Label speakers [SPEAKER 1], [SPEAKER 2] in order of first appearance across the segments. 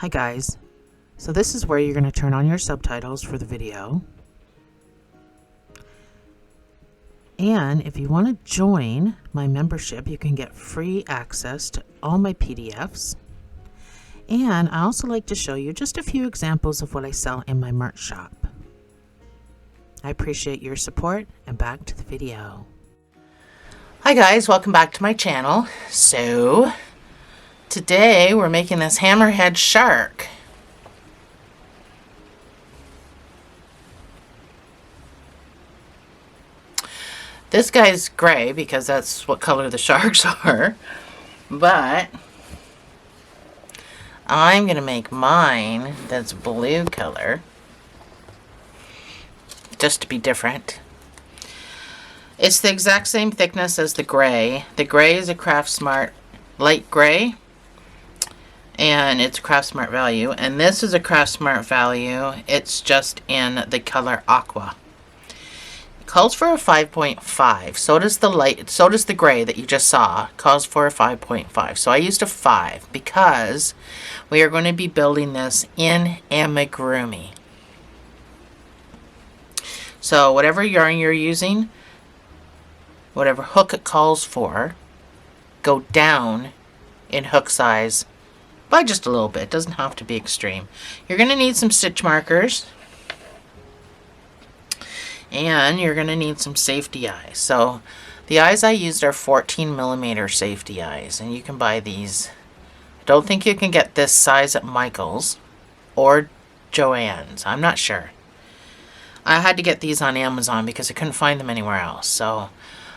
[SPEAKER 1] Hi guys, so this is where you're going to turn on your subtitles for the video. And if you want to join my membership, you can get free access to all my PDFs. And I also like to show you just a few examples of what I sell in my merch shop. I appreciate your support, and back to the video. Hi guys, welcome back to my channel. So today we're making this hammerhead shark. This guy's gray because that's what color the sharks are, but I'm gonna make mine that's blue color just to be different. It's the exact same thickness as the gray. The gray is a Craft Smart light gray, and it's Craft Smart value, and this is a Craft Smart value. It's just in the color aqua. It calls for a 5.5. So does the light. So does the gray that you just saw. Calls for a 5.5. So I used a 5 because we are going to be building this in amigurumi. So whatever yarn you're using, whatever hook it calls for, go down in hook size by just a little bit. It doesn't have to be extreme. You're going to need some stitch markers, and you're going to need some safety eyes. So the eyes I used are 14mm safety eyes, and you can buy these. I don't think you can get this size at Michael's or Joann's. I'm not sure. I had to get these on Amazon because I couldn't find them anywhere else. So,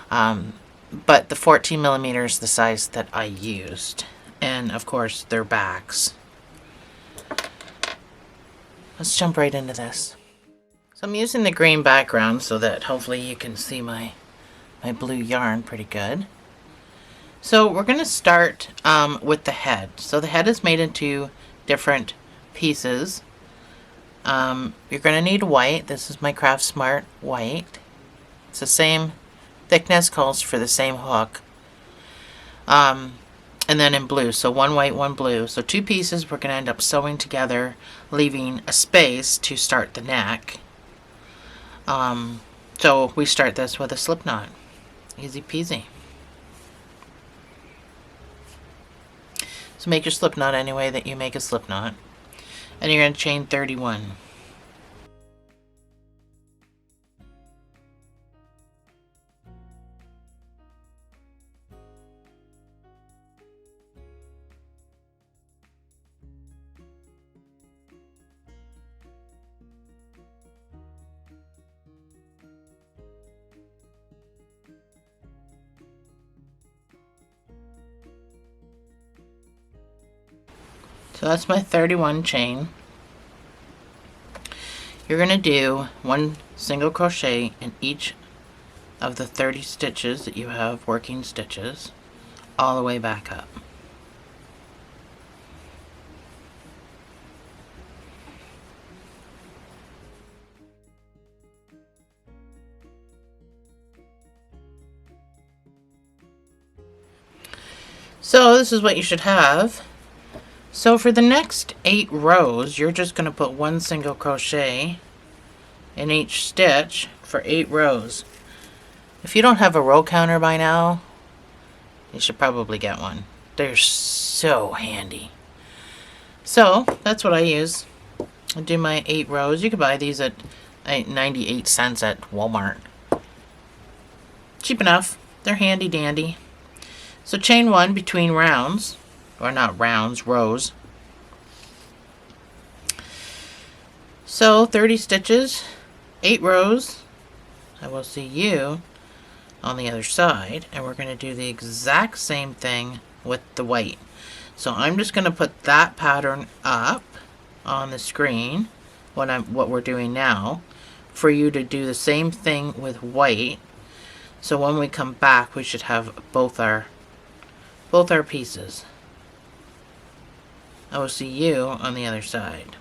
[SPEAKER 1] but the 14mm is the size that I used. And of course, their backs. Let's jump right into this. So I'm using the green background so that hopefully you can see my blue yarn pretty good. So we're going to start with the head. So the head is made into different pieces. You're going to need white. This is my Craft Smart white. It's the same thickness, calls for the same hook. And then in blue. So one white, one blue. So two pieces we're going to end up sewing together, leaving a space to start the neck. So we start this with a slip knot. Easy peasy. So make your slip knot any way that you make a slip knot. And you're going to chain 31. So that's my 31 chain. You're going to do one single crochet in each of the 30 stitches that you have working stitches all the way back up. So this is what you should have. So for the next 8 rows, you're just going to put one single crochet in each stitch for 8 rows. If you don't have a row counter by now, you should probably get one. They're so handy. So that's what I use. I do my 8 rows. You can buy these at 98 cents at Walmart. Cheap enough. They're handy dandy. So chain 1 between rounds. Or not rounds, rows. So 30 stitches, 8 rows. I will see you on the other side, and we're going to do the exact same thing with the white. So I'm just going to put that pattern up on the screen, what we're doing now, for you to do the same thing with white. So when we come back, we should have both our pieces. I will see you on the other side.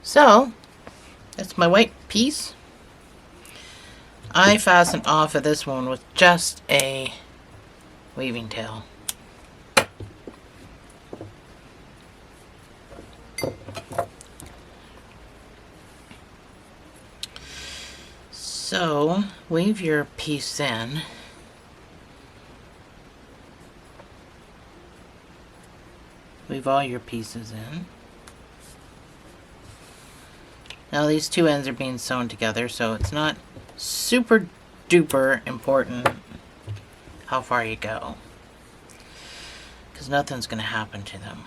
[SPEAKER 1] So, that's my white piece. I fastened off of this one with just a weaving tail. So, weave your piece in. Weave all your pieces in. Now these two ends are being sewn together, so it's not super duper important how far you go, because nothing's going to happen to them.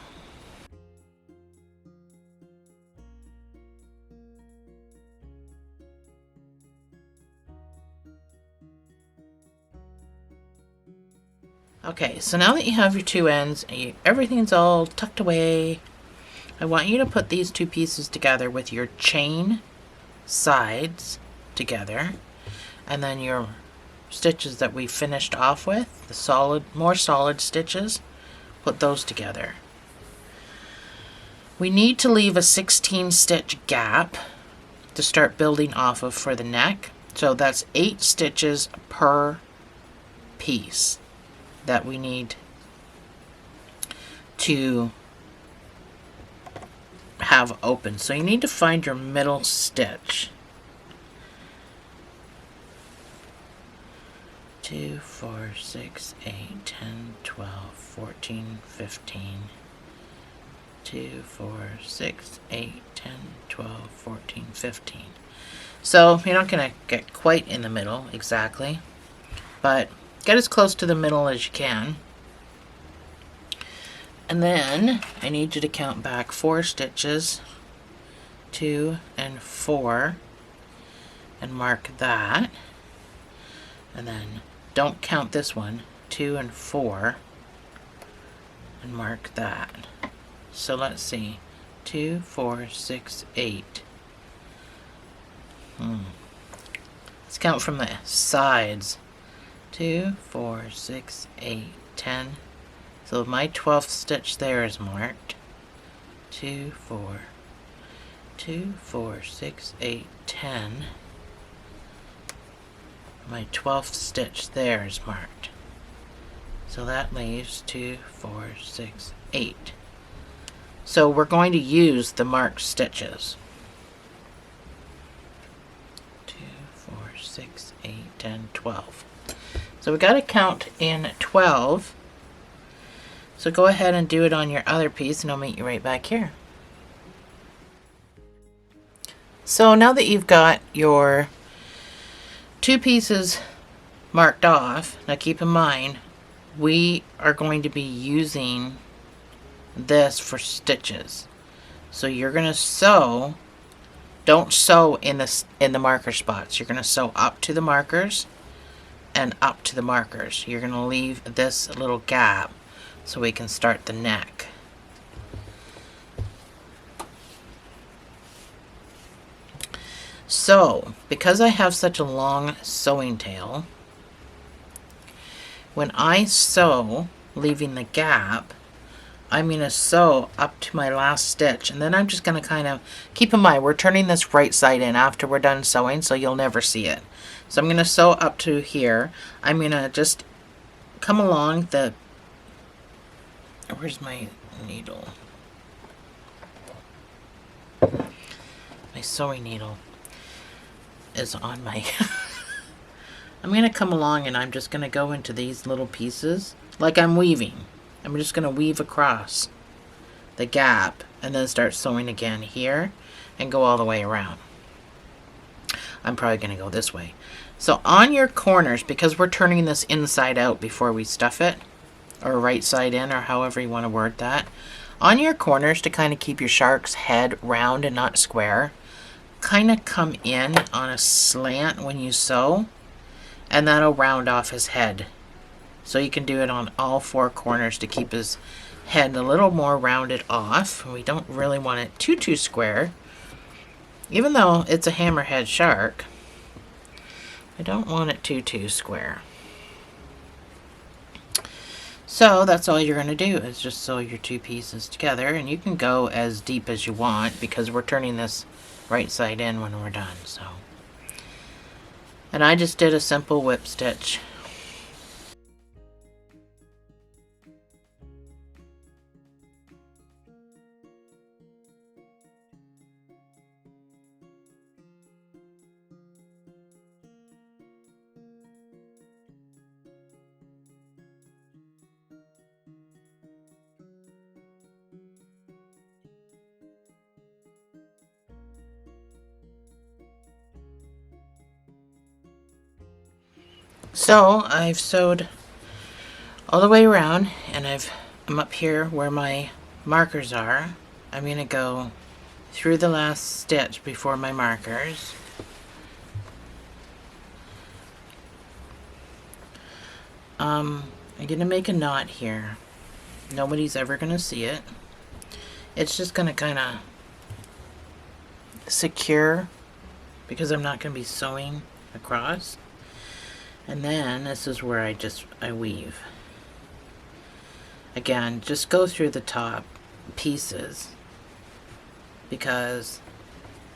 [SPEAKER 1] Okay, so now that you have your two ends, everything's all tucked away, I want you to put these two pieces together with your chain sides together, and then your stitches that we finished off with, the solid, more solid stitches, put those together. We need to leave a 16 stitch gap to start building off of for the neck. So that's 8 stitches per piece that we need to have open. So you need to find your middle stitch. 2, 4, 6, 8, 10, 12, 14, 15. 2, 4, 6, 8, 10, 12, 14, 15. So you're not going to get quite in the middle exactly, but get as close to the middle as you can. And then I need you to count back 4 stitches, 2 and 4, and mark that. And then don't count this one, 2 and 4, and mark that. So let's see, 2, 4, 6, 8. Let's count from the sides. 2, 4, 6, 8, 10. So my 12th stitch there is marked. 2, 4, 2, 4, 6, 8, 10. My 12th stitch there is marked. So that leaves 2, 4, 6, 8. So we're going to use the marked stitches. 2, 4, 6, 8, 10, 12. So we got to count in 12. So go ahead and do it on your other piece, and I'll meet you right back here. So now that you've got your 2 pieces marked off, now keep in mind, we are going to be using this for stitches. So you're going to sew, don't sew in the marker spots. You're going to sew up to the markers and up to the markers. You're going to leave this little gap so we can start the neck. So, because I have such a long sewing tail, when I sew, leaving the gap, I'm going to sew up to my last stitch, and then I'm just going to kind of, keep in mind, we're turning this right side in after we're done sewing, so you'll never see it. So I'm going to sew up to here. I'm going to just come along the, where's my needle? My sewing needle is on my I'm going to come along, and I'm just going to go into these little pieces like I'm weaving. I'm just going to weave across the gap and then start sewing again here and go all the way around. I'm probably going to go this way. So on your corners, because we're turning this inside out before we stuff it, or right side in, or however you want to word that, on your corners, to kind of keep your shark's head round and not square, kind of come in on a slant when you sew, and that'll round off his head. So you can do it on all 4 corners to keep his head a little more rounded off. We don't really want it too square. Even though it's a hammerhead shark, I don't want it too square. So that's all you're going to do is just sew your two pieces together, and you can go as deep as you want because we're turning this right side in when we're done. So, and I just did a simple whip stitch. So I've sewed all the way around, and I'm up here where my markers are. I'm going to go through the last stitch before my markers. I'm going to make a knot here. Nobody's ever going to see it. It's just going to kind of secure because I'm not going to be sewing across. And then this is where I weave. Again, just go through the top pieces because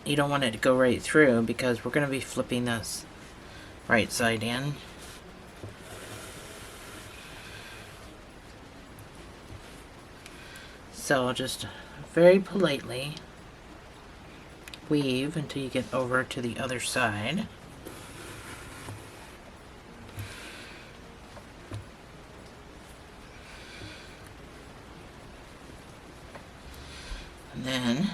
[SPEAKER 1] you don't want it to go right through because we're going to be flipping this right side in. So just very politely weave until you get over to the other side. And then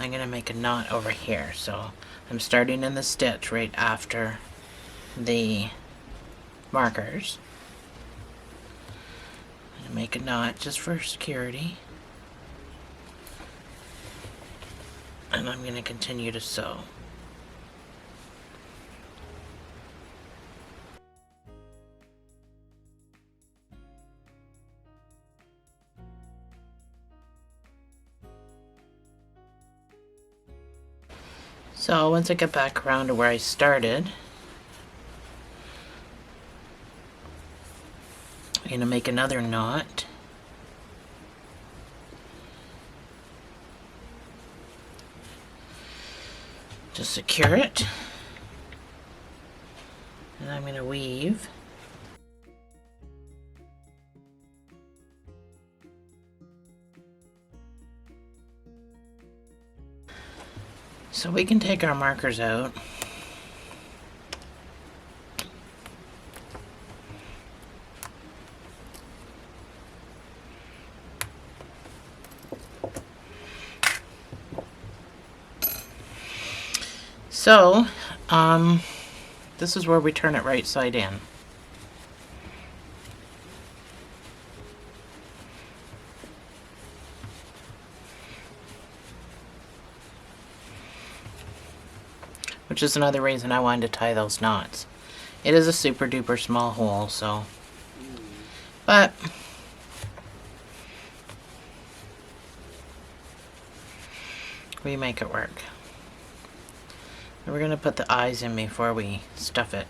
[SPEAKER 1] I'm going to make a knot over here. So I'm starting in the stitch right after the markers. I'm going to make a knot just for security. And I'm going to continue to sew. So once I get back around to where I started, I'm going to make another knot. To secure it. And I'm going to weave. So we can take our markers out. So, this is where we turn it right side in. Which is another reason I wanted to tie those knots. It is a super duper small hole, so. But we make it work. And we're going to put the eyes in before we stuff it.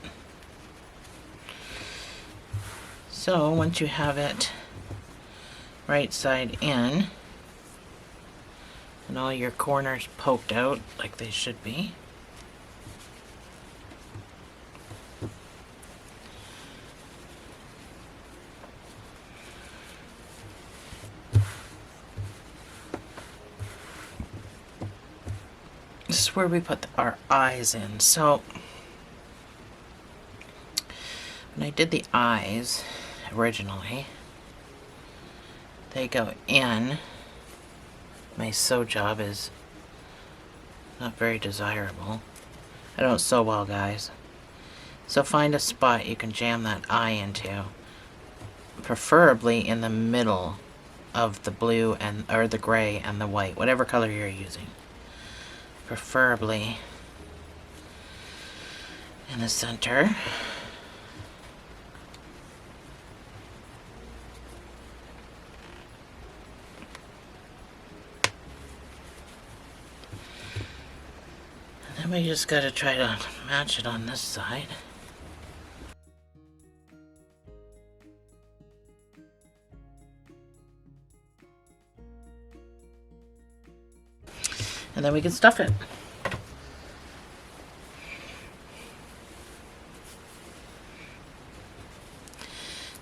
[SPEAKER 1] So once you have it right side in, and all your corners poked out like they should be, this is where we put our eyes in. So when I did the eyes originally, they go in. My sew job is not very desirable. I don't sew well, guys. So find a spot you can jam that eye into, preferably in the middle of the blue and or the gray and the white, whatever color you're using. Preferably in the center. And then we just gotta try to match it on this side. and then we can stuff it.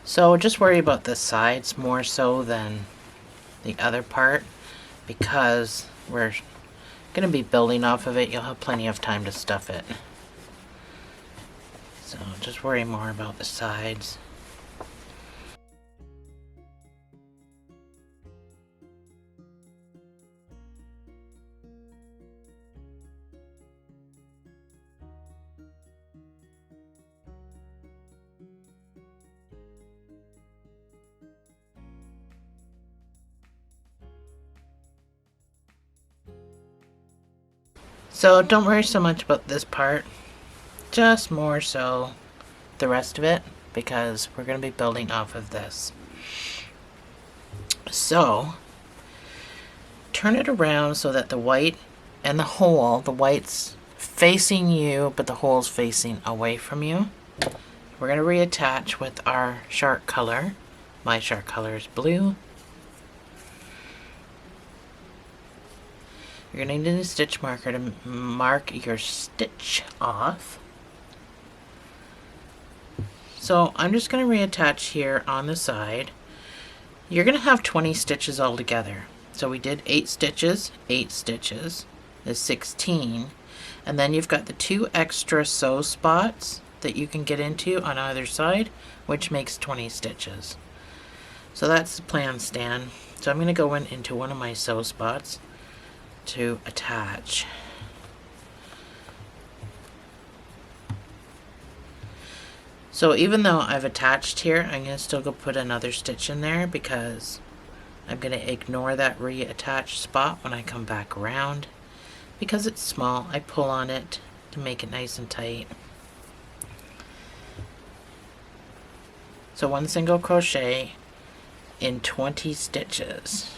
[SPEAKER 1] So just worry about the sides more so than the other part, because we're going to be building off of it. You'll have plenty of time to stuff it. So just worry more about the sides. So don't worry so much about this part, just more so the rest of it, because we're going to be building off of this. So turn it around so that the white and the hole, the white's facing you, but the hole's facing away from you. We're going to reattach with our shark color. My shark color is blue. You're going to need a stitch marker to mark your stitch off. So I'm just going to reattach here on the side. You're going to have 20 stitches all together. So we did 8 stitches is 16. And then you've got the 2 extra sew spots that you can get into on either side, which makes 20 stitches. So that's the plan, Stan. So I'm going to go into one of my sew spots to attach. So even though I've attached here, I'm going to still go put another stitch in there, because I'm going to ignore that reattached spot when I come back around. Because it's small, I pull on it to make it nice and tight. So 1 single crochet in 20 stitches.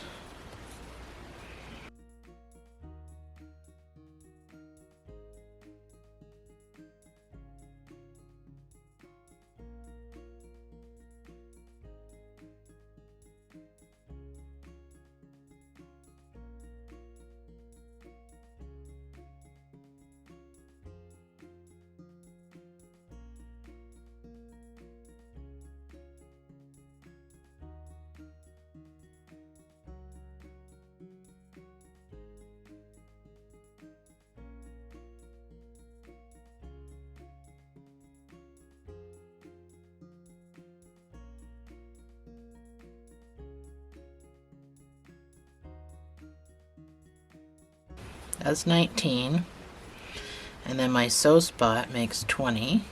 [SPEAKER 1] That's 19. And then my sew spot makes 20.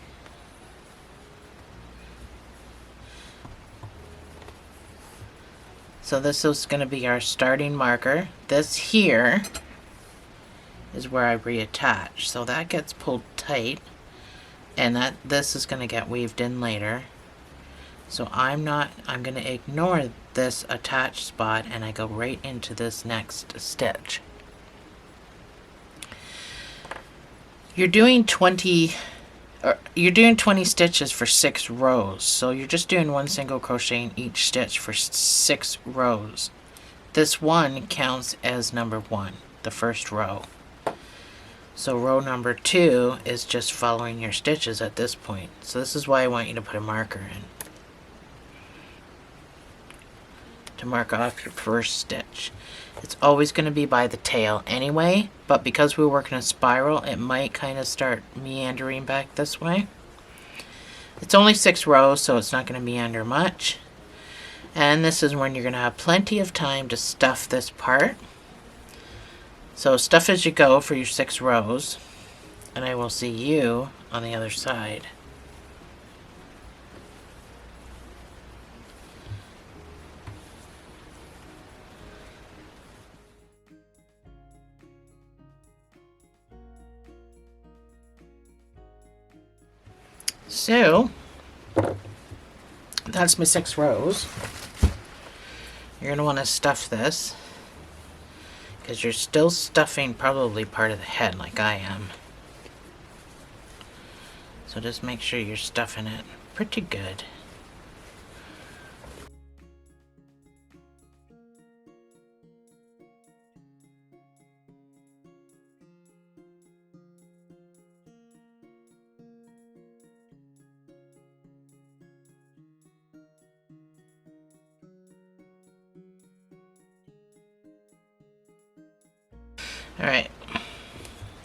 [SPEAKER 1] So this is going to be our starting marker. This here is where I reattach. So that gets pulled tight, and this is going to get weaved in later. So I'm going to ignore this attached spot, and I go right into this next stitch. You're doing 20 stitches for 6 rows. So you're just doing 1 single crochet in each stitch for 6 rows. This one counts as number 1, the first row. So row number 2 is just following your stitches at this point. So this is why I want you to put a marker in, to mark off your first stitch. It's always going to be by the tail anyway, but because we work in a spiral, it might kind of start meandering back this way. It's only 6 rows, so it's not going to meander much. And this is when you're going to have plenty of time to stuff this part. So stuff as you go for your 6 rows, and I will see you on the other side. So that's my 6 rows. You're going to want to stuff this, because you're still stuffing probably part of the head like I am. So just make sure you're stuffing it pretty good. Alright,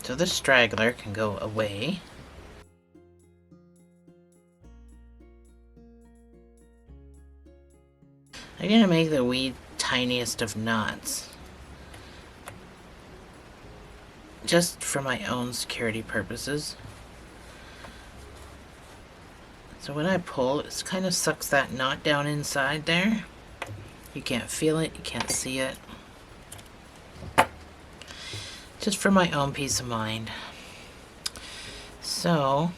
[SPEAKER 1] so this straggler can go away. I'm gonna make the wee tiniest of knots, just for my own security purposes. So when I pull, it kind of sucks that knot down inside there. You can't feel it, you can't see it. Just for my own peace of mind. So,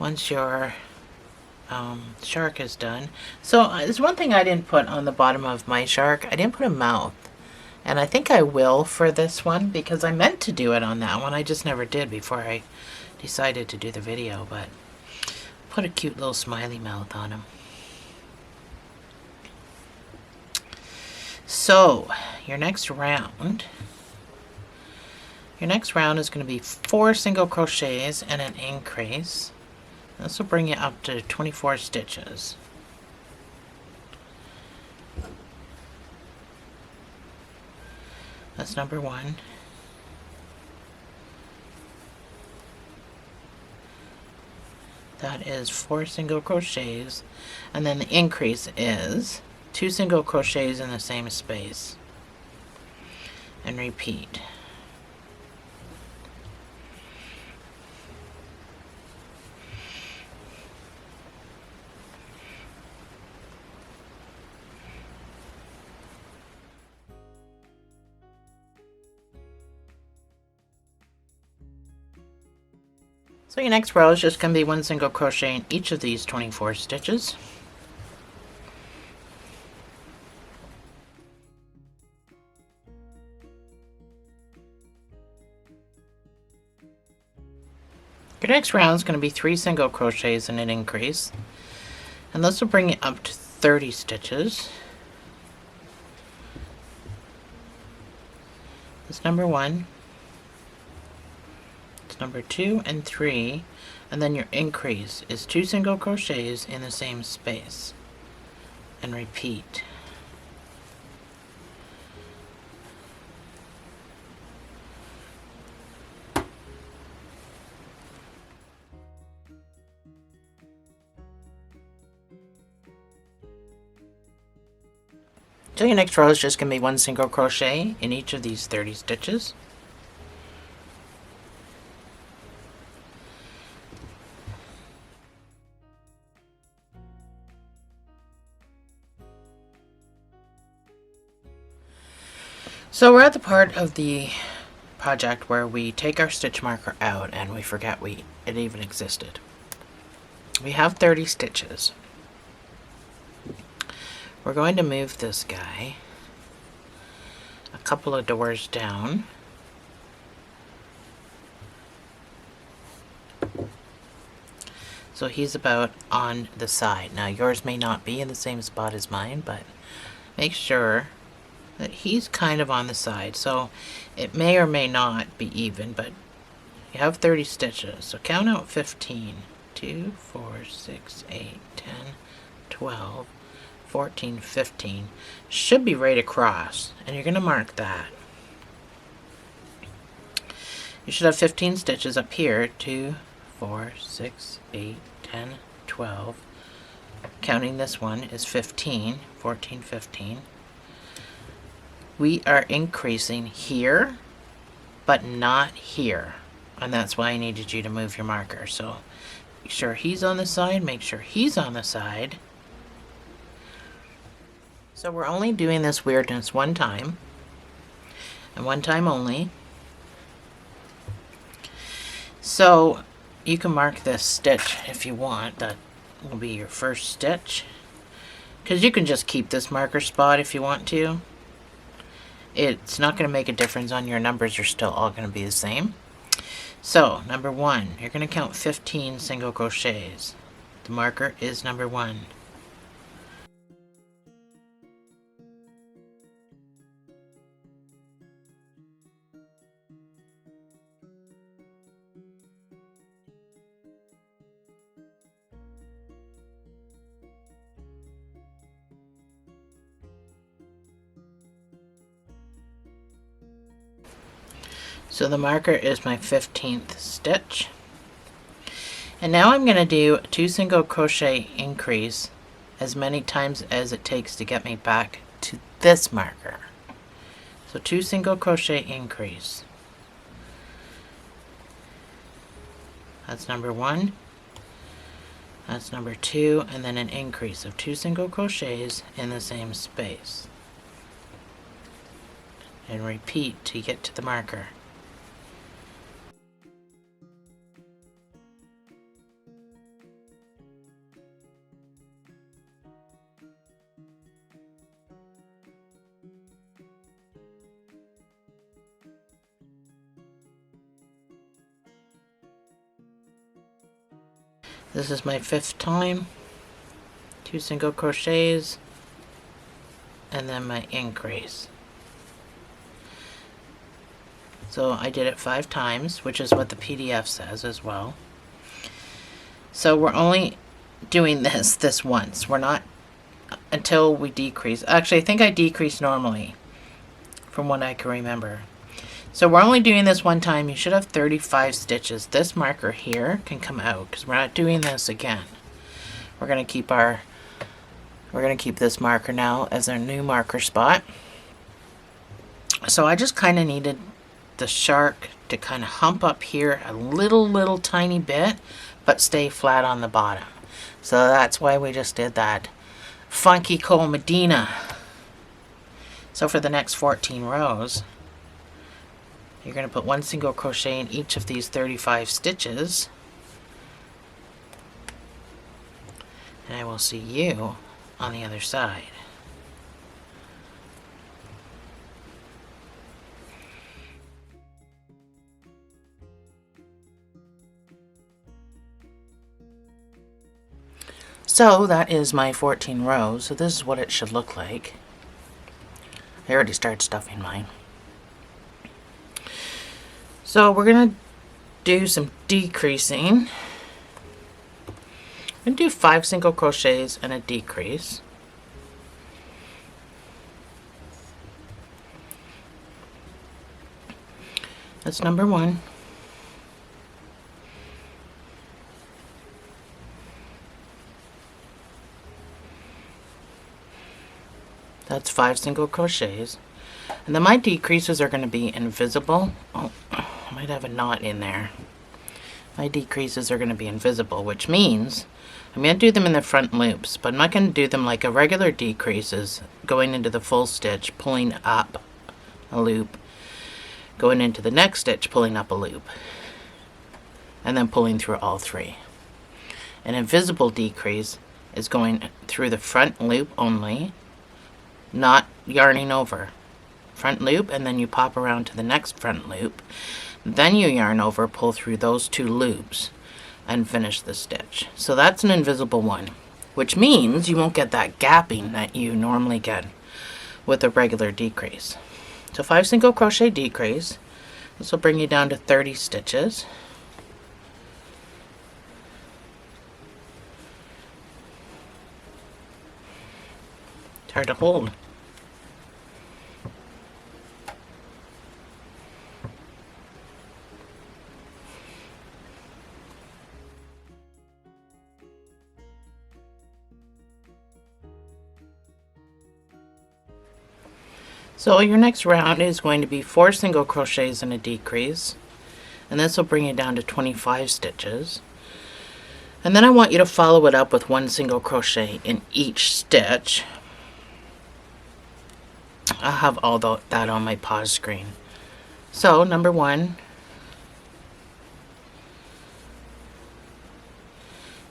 [SPEAKER 1] once your shark is done. So there's one thing I didn't put on the bottom of my shark. I didn't put a mouth. And I think I will for this one, because I meant to do it on that one. I just never did before I decided to do the video. But put a cute little smiley mouth on him. So your next round is going to be 4 single crochets and an increase. This will bring you up to 24 stitches. That's number 1. That is 4 single crochets, and then the increase is 2 single crochets in the same space, and repeat. So your next row is just going to be 1 single crochet in each of these 24 stitches. Your next round is going to be 3 single crochets and an increase, and this will bring you up to 30 stitches. That's number 1. Number 2 and 3, and then your increase is 2 single crochets in the same space, and repeat. So your next row is just going to be 1 single crochet in each of these 30 stitches. So we're at the part of the project where we take our stitch marker out and we forget it even existed. We have 30 stitches. We're going to move this guy a couple of doors down. So he's about on the side. Now yours may not be in the same spot as mine, but make sure that he's kind of on the side. So it may or may not be even, but you have 30 stitches. So count out 15. 2, 4, 6, 8, 10, 12, 14, 15. Should be right across, and you're going to mark that. You should have 15 stitches up here. 2, 4, 6, 8, 10, 12. Counting this one is 15, 14, 15. We are increasing here, but not here. And that's why I needed you to move your marker. So make sure he's on the side, make sure he's on the side. So we're only doing this weirdness one time, and one time only. So you can mark this stitch if you want. That will be your first stitch, because you can just keep this marker spot if you want to. It's not going to make a difference on your numbers. You're still all going to be the same. So number 1, you're going to count 15 single crochets. The marker is number 1. So the marker is my 15th stitch. And now I'm going to do a 2 single crochet increase as many times as it takes to get me back to this marker. So 2 single crochet increase. That's number 1. That's number 2, and then an increase of 2 single crochets in the same space. And repeat to get to the marker. This is my 5th time. 2 single crochets and then my increase. So I did it 5 times, which is what the PDF says as well. So we're only doing this once. We're not until we decrease. Actually, I think I decrease normally from what I can remember. So we're only doing this one time. You should have 35 stitches. This marker here can come out because we're not doing this again. We're going to keep this marker now as our new marker spot. So I just kind of needed the shark to kind of hump up here a little tiny bit, but stay flat on the bottom. So that's why we just did that funky Cole Medina. So for the next 14 rows, you're going to put 1 single crochet in each of these 35 stitches. And I will see you on the other side. So that is my 14 rows. So this is what it should look like. I already started stuffing mine. So we're going to do some decreasing. I'm going to do 5 single crochets and a decrease. That's number 1. That's 5 single crochets. And then my decreases are going to be invisible. Oh, I might have a knot in there. My decreases are going to be invisible, which means I'm going to do them in the front loops, but I'm not going to do them like a regular decreases, going into the full stitch, pulling up a loop, going into the next stitch, pulling up a loop, and then pulling through all 3. An invisible decrease is going through the front loop only, not yarning over. Front loop, and then you pop around to the next front loop, then you yarn over, pull through those 2 loops, and finish the stitch. So that's an invisible one, which means you won't get that gapping that you normally get with a regular decrease. So 5 single crochet decrease. This will bring you down to 30 stitches. It's hard to hold. So your next round is going to be 4 single crochets and a decrease, and this will bring you down to 25 stitches. And then I want you to follow it up with 1 single crochet in each stitch. I'll have all that on my pause screen. So number 1,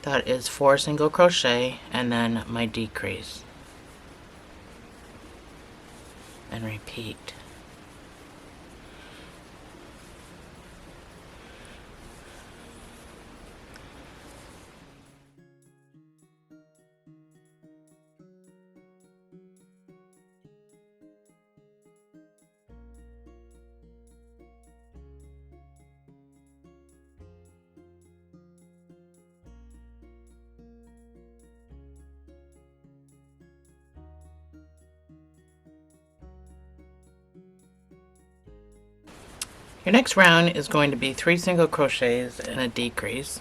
[SPEAKER 1] that is 4 single crochet and then my decrease. And repeat. Your next round is going to be 3 single crochets and a decrease.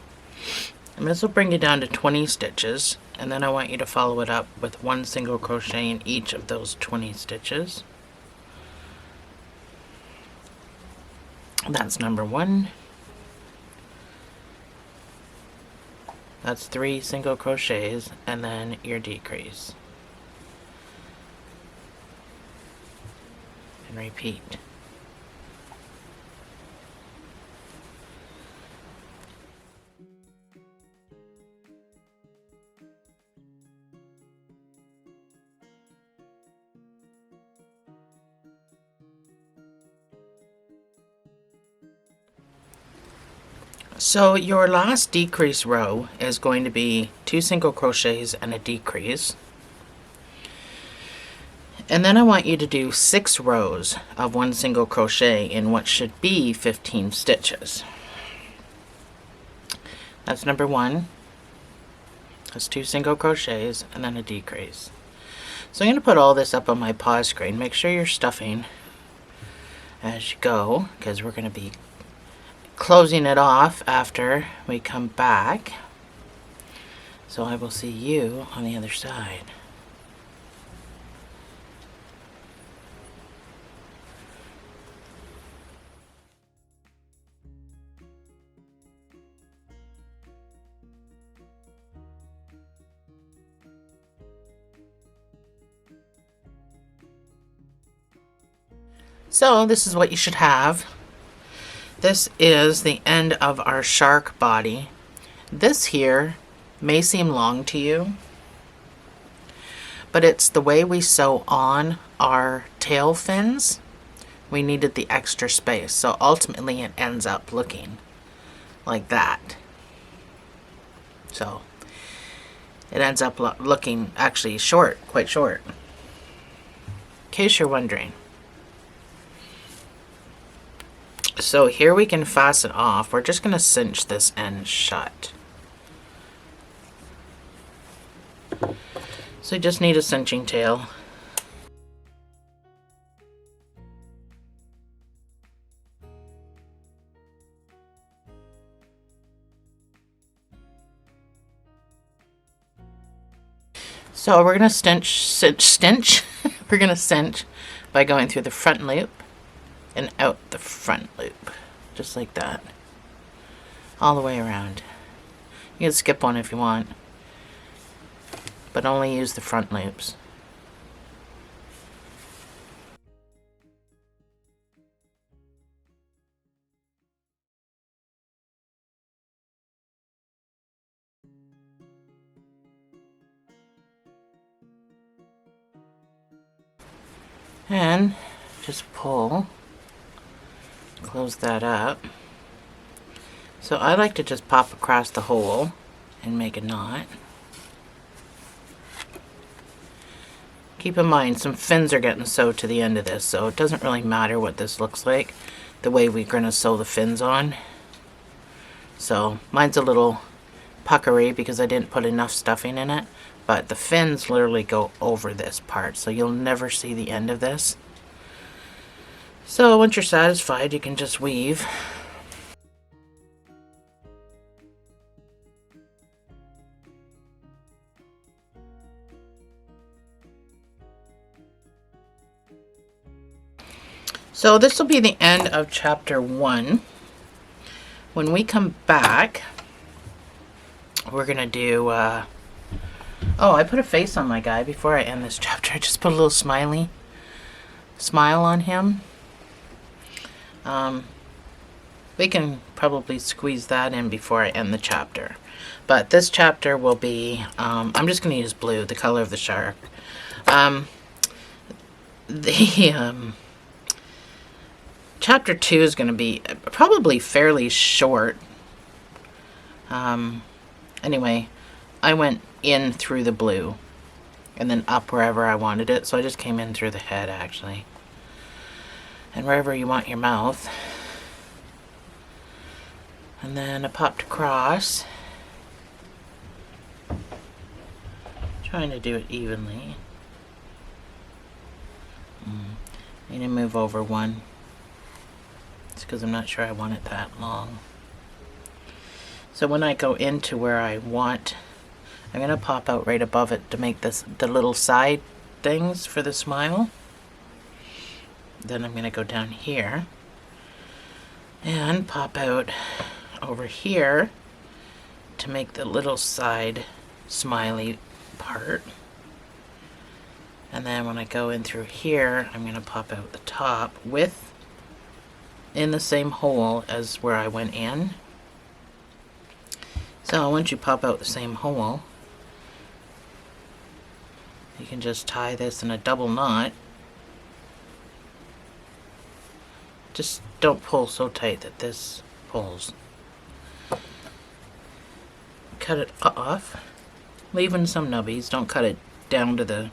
[SPEAKER 1] And this will bring you down to 20 stitches, and then I want you to follow it up with 1 single crochet in each of those 20 stitches. That's number 1. That's 3 single crochets and then your decrease. And repeat. So your last decrease row is going to be 2 single crochets and a decrease. And then I want you to do 6 rows of 1 single crochet in what should be 15 stitches. That's number 1. That's 2 single crochets and then a decrease. So I'm going to put all this up on my pause screen. Make sure you're stuffing as you go, because we're going to be closing it off after we come back. So I will see you on the other side. So this is what you should have. This is the end of our shark body. This here may seem long to you, but it's the way we sew on our tail fins. We needed the extra space, so ultimately it ends up looking like that. So it ends up looking actually short, quite short, in case you're wondering. So here we can fasten off. We're just going to cinch this end shut. So you just need a cinching tail. So we're going to cinch. We're going to cinch by going through the front loop and out the front loop, just like that, all the way around. You can skip one if you want, but only use the front loops. And just pull. Close that up. So I like to just pop across the hole and make a knot. Keep in mind, some fins are getting sewed to the end of this, so it doesn't really matter what this looks like, the way we're going to sew the fins on. So mine's a little puckery because I didn't put enough stuffing in it, but the fins literally go over this part, so you'll never see the end of this. So once you're satisfied, you can just weave. So this will be the end of chapter 1. When we come back, we're going to do... oh, I put a face on my guy before I end this chapter. I just put a little smile on him. We can probably squeeze that in before I end the chapter. But this chapter will be, I'm just going to use blue, the color of the shark. Chapter 2 is going to be probably fairly short. Anyway, I went in through the blue and then up wherever I wanted it. So I just came in through the head, actually. And wherever you want your mouth. And then I popped across. Trying to do it evenly. Need to move over one. It's because I'm not sure I want it that long. So when I go into where I want, I'm going to pop out right above it to make this the little side things for the smile. Then I'm going to go down here and pop out over here to make the little side smiley part. And then when I go in through here, I'm going to pop out the top with in the same hole as where I went in. So once you pop out the same hole, you can just tie this in a double knot. Just don't pull so tight that this pulls. Cut it off, leaving some nubbies. Don't cut it down to the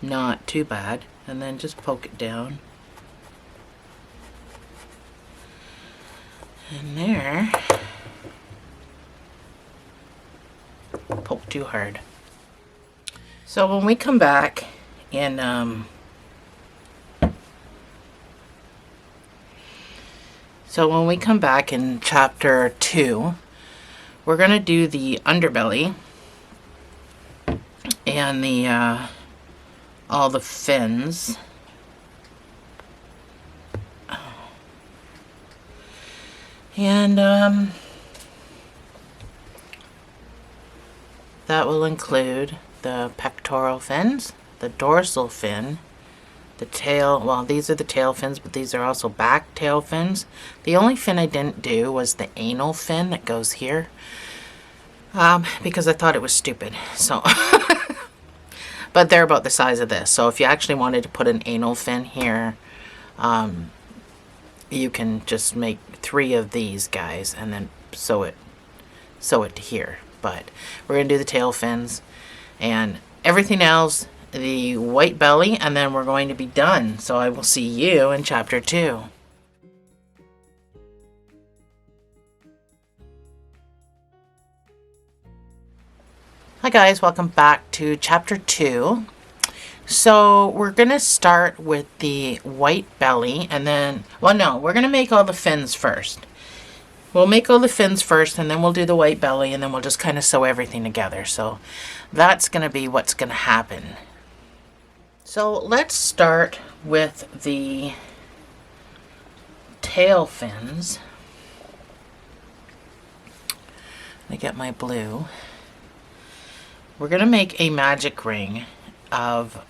[SPEAKER 1] knot too bad, and then just poke it down. And there. Poke too hard. So when we come back in chapter 2, we're going to do the underbelly and the all the fins. And that will include the pectoral fins, the dorsal fin, the tail. Well, these are the tail fins, but these are also back tail fins. The only fin I didn't do was the anal fin that goes here, because I thought it was stupid. So, but they're about the size of this. So if you actually wanted to put an anal fin here, you can just make 3 of these guys and then sew it to here. But we're going to do the tail fins and everything else, the white belly, and then we're going to be done. So I will see you in chapter 2. Hi guys, welcome back to chapter 2. So we're going to start with the white belly and then, well no, we're going to make all the fins first. We'll make all the fins first and then we'll do the white belly and then we'll just kind of sew everything together. So that's going to be what's going to happen. So let's start with the tail fins. Let me get my blue. We're going to make a magic ring of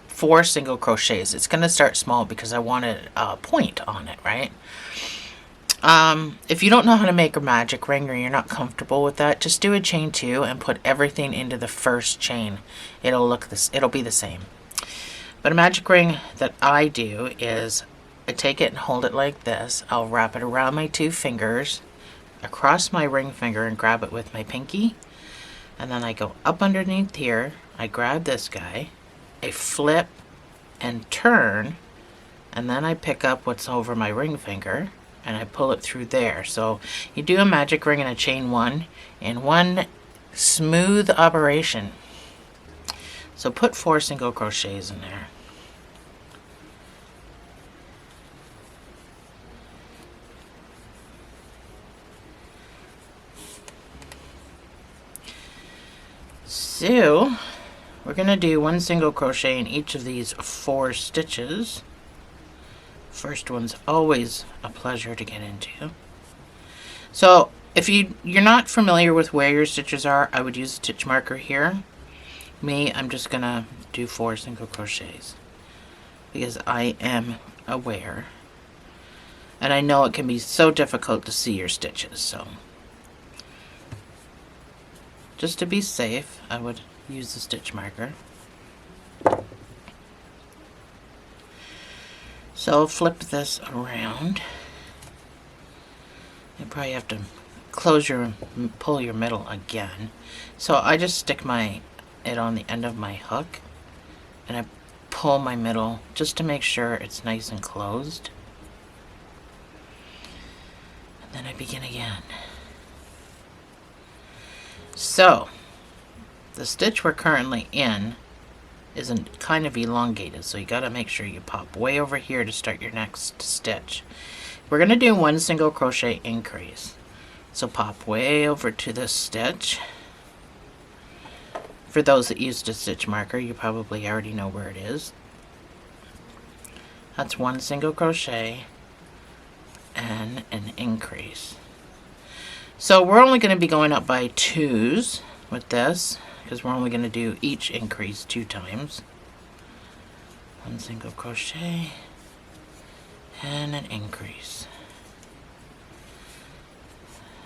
[SPEAKER 1] 4 single crochets. It's going to start small because I wanted a point on it, right? If you don't know how to make a magic ring or you're not comfortable with that, just do a chain 2 and put everything into the first chain. It'll be the same. But a magic ring that I do is I take it and hold it like this. I'll wrap it around my 2 fingers, across my ring finger, and grab it with my pinky. And then I go up underneath here, I grab this guy, I flip and turn, and then I pick up what's over my ring finger and I pull it through there. So you do a magic ring and a chain 1 in one smooth operation. So put 4 single crochets in there. So we're going to do 1 single crochet in each of these 4 stitches. First one's always a pleasure to get into. So if you're not familiar with where your stitches are, I would use a stitch marker here. I'm just going to do 4 single crochets because I am aware. And I know it can be so difficult to see your stitches, so just to be safe, I would use the stitch marker. So flip this around. You probably have to pull your middle again. So I just stick it on the end of my hook and I pull my middle just to make sure it's nice and closed. And then I begin again. So the stitch we're currently in isn't kind of elongated, so you got to make sure you pop way over here to start your next stitch. we're going to do 1 single crochet increase. So pop way over to this stitch. For those that used a stitch marker, you probably already know where it is. That's 1 single crochet and an increase. So we're only going to be going up by 2s with this, because we're only going to do each increase 2 times. 1 single crochet and an increase.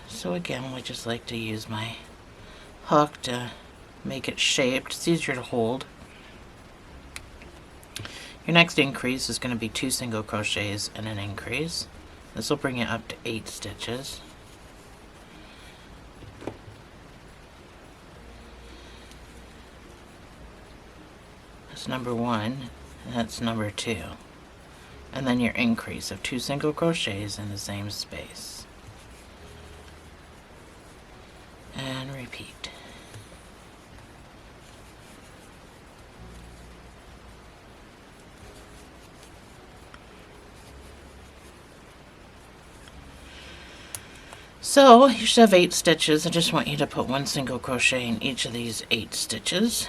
[SPEAKER 1] So again, we just like to use my hook to make it shaped. It's easier to hold. Your next increase is going to be 2 single crochets and an increase. This will bring it up to 8 stitches. That's number 1, and that's number 2. And then your increase of 2 single crochets in the same space. And repeat. So you should have 8 stitches. I just want you to put 1 single crochet in each of these 8 stitches.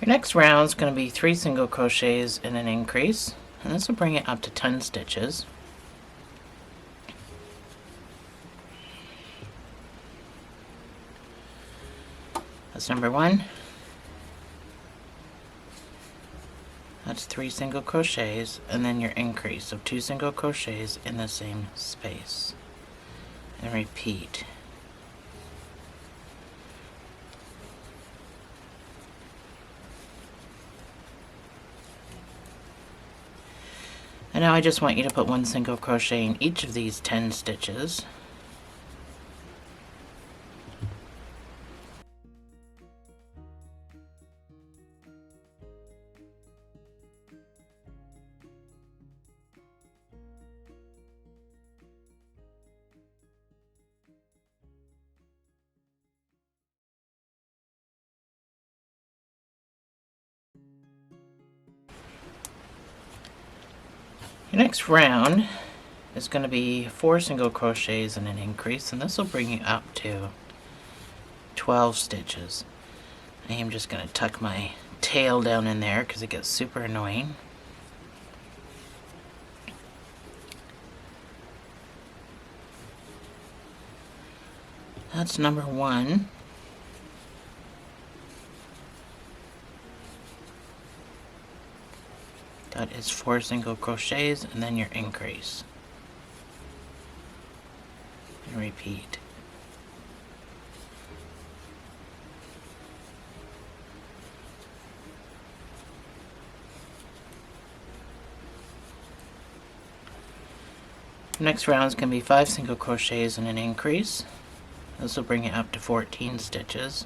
[SPEAKER 1] Your next round is going to be 3 single crochets and an increase, and this will bring it up to 10 stitches. That's number 1. That's 3 single crochets, and then your increase of 2 single crochets in the same space. And repeat. And now I just want you to put 1 single crochet in each of these 10 stitches. Your next round is going to be 4 single crochets and an increase, and this will bring you up to 12 stitches. I am just going to tuck my tail down in there because it gets super annoying. That's number 1. That is 4 single crochets and then your increase. And repeat. Next round is going to be 5 single crochets and an increase. This will bring it up to 14 stitches.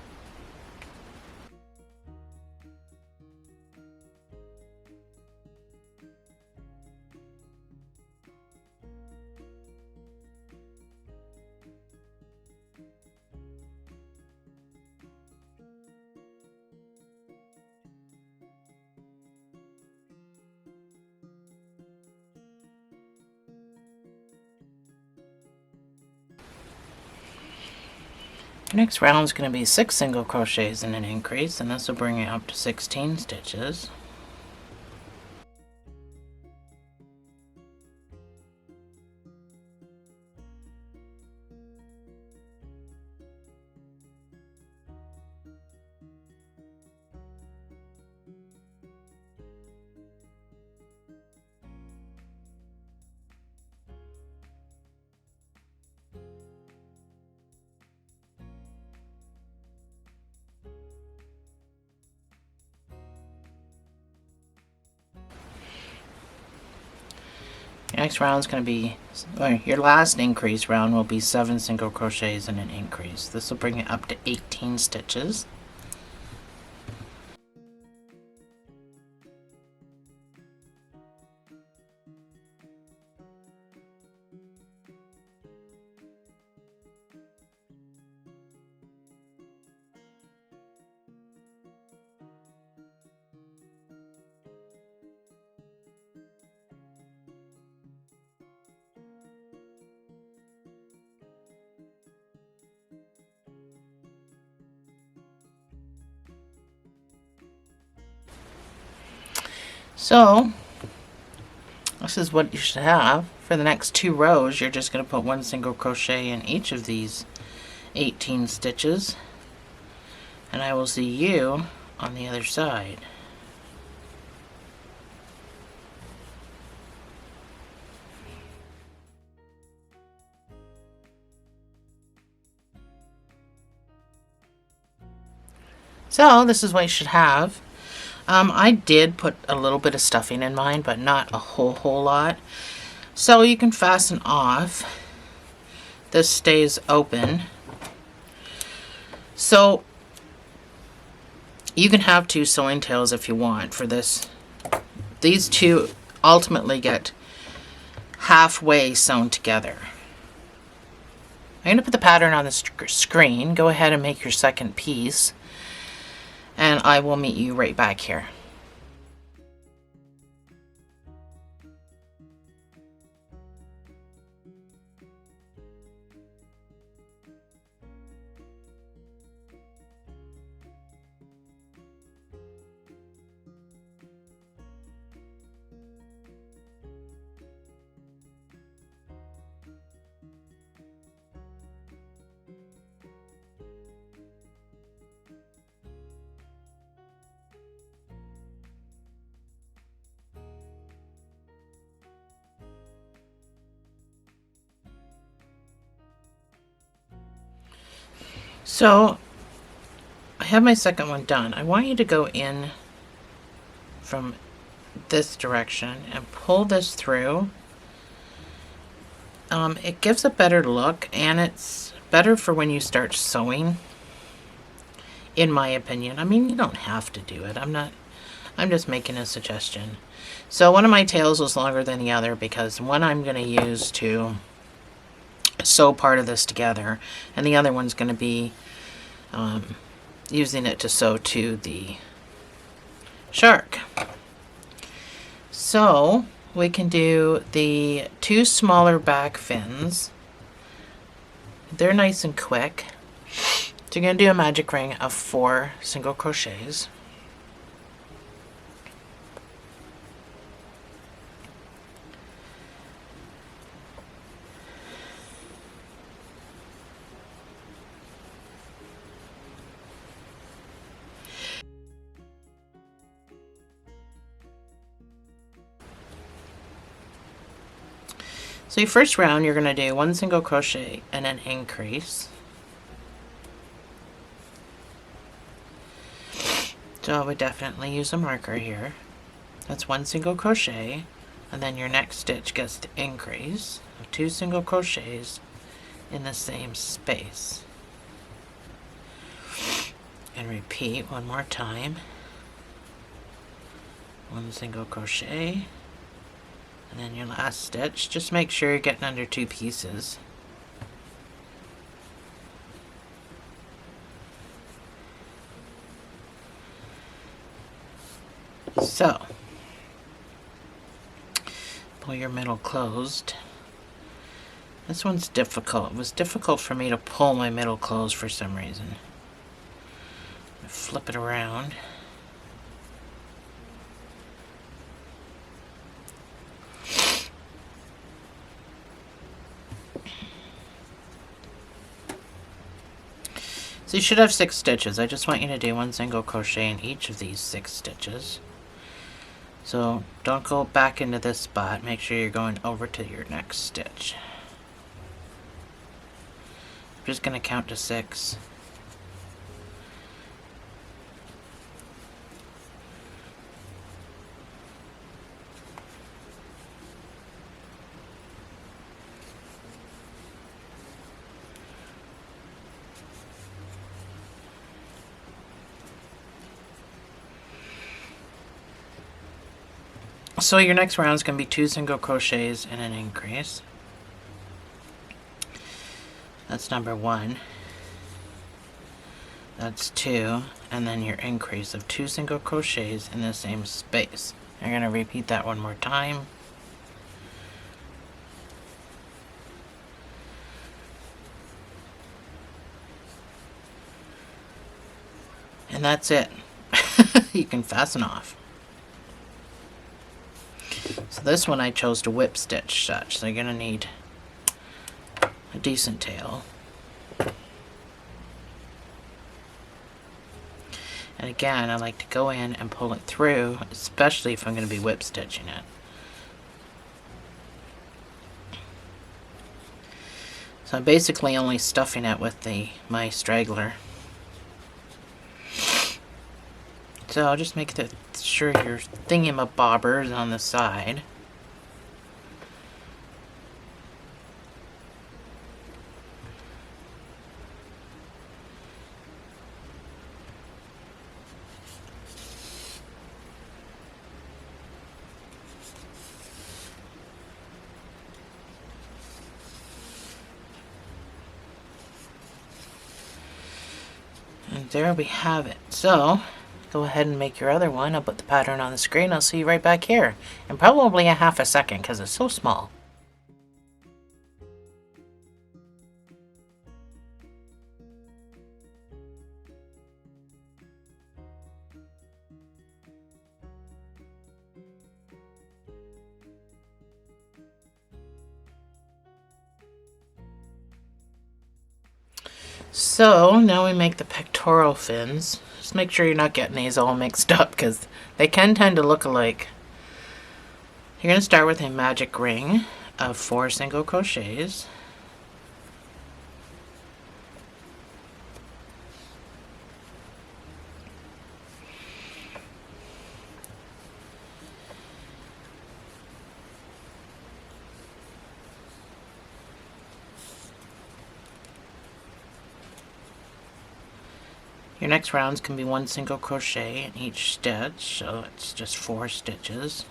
[SPEAKER 1] Next round is going to be 6 single crochets and an increase, and this will bring it up to 16 stitches. Next round is going to be, or your last increase round will be 7 single crochets and an increase. This will bring it up to 18 stitches. So, this is what you should have. For the next 2 rows, you're just going to put 1 single crochet in each of these 18 stitches. And I will see you on the other side. So, this is what you should have. I did put a little bit of stuffing in mine, but not a whole lot. So you can fasten off. This stays open. So you can have 2 sewing tails if you want for this. These 2 ultimately get halfway sewn together. I'm going to put the pattern on the screen. Go ahead and make your second piece. And I will meet you right back here. So I have my second one done. I want you to go in from this direction and pull this through. It gives a better look, and it's better for when you start sewing, in my opinion. I mean, you don't have to do it. I'm just making a suggestion. So one of my tails was longer than the other because one I'm going to use to sew part of this together, and the other one's going to be using it to sew to the shark. So we can do the 2 smaller back fins. They're nice and quick. So you're going to do a magic ring of 4 single crochets. So your first round, you're going to do 1 single crochet and an increase. So I would definitely use a marker here. That's 1 single crochet, and then your next stitch gets the increase of 2 single crochets in the same space. And repeat one more time. 1 single crochet. And then your last stitch, just make sure you're getting under 2 pieces. So, pull your middle closed. This one's difficult. It was difficult for me to pull my middle closed for some reason. Flip it around. So you should have 6 stitches. I just want you to do 1 single crochet in each of these 6 stitches. So don't go back into this spot. Make sure you're going over to your next stitch. I'm just going to count to 6. So your next round is going to be 2 single crochets and an increase. That's number 1. That's 2, and then your increase of 2 single crochets in the same space. You're going to repeat that one more time. And that's it. You can fasten off. So this one I chose to whip stitch such, so you're going to need a decent tail. And again, I like to go in and pull it through, especially if I'm going to be whip stitching it. So I'm basically only stuffing it with my straggler. So I'll just make sure your thingamabobber is on the side. And there we have it. So go ahead and make your other one. I'll put the pattern on the screen. I'll see you right back here in probably a half a second because it's so small. So now we make the pectoral fins. Just make sure you're not getting these all mixed up because they can tend to look alike. You're going to start with a magic ring of 4 single crochets. Your next rounds can be 1 single crochet in each stitch, so it's just 4 stitches.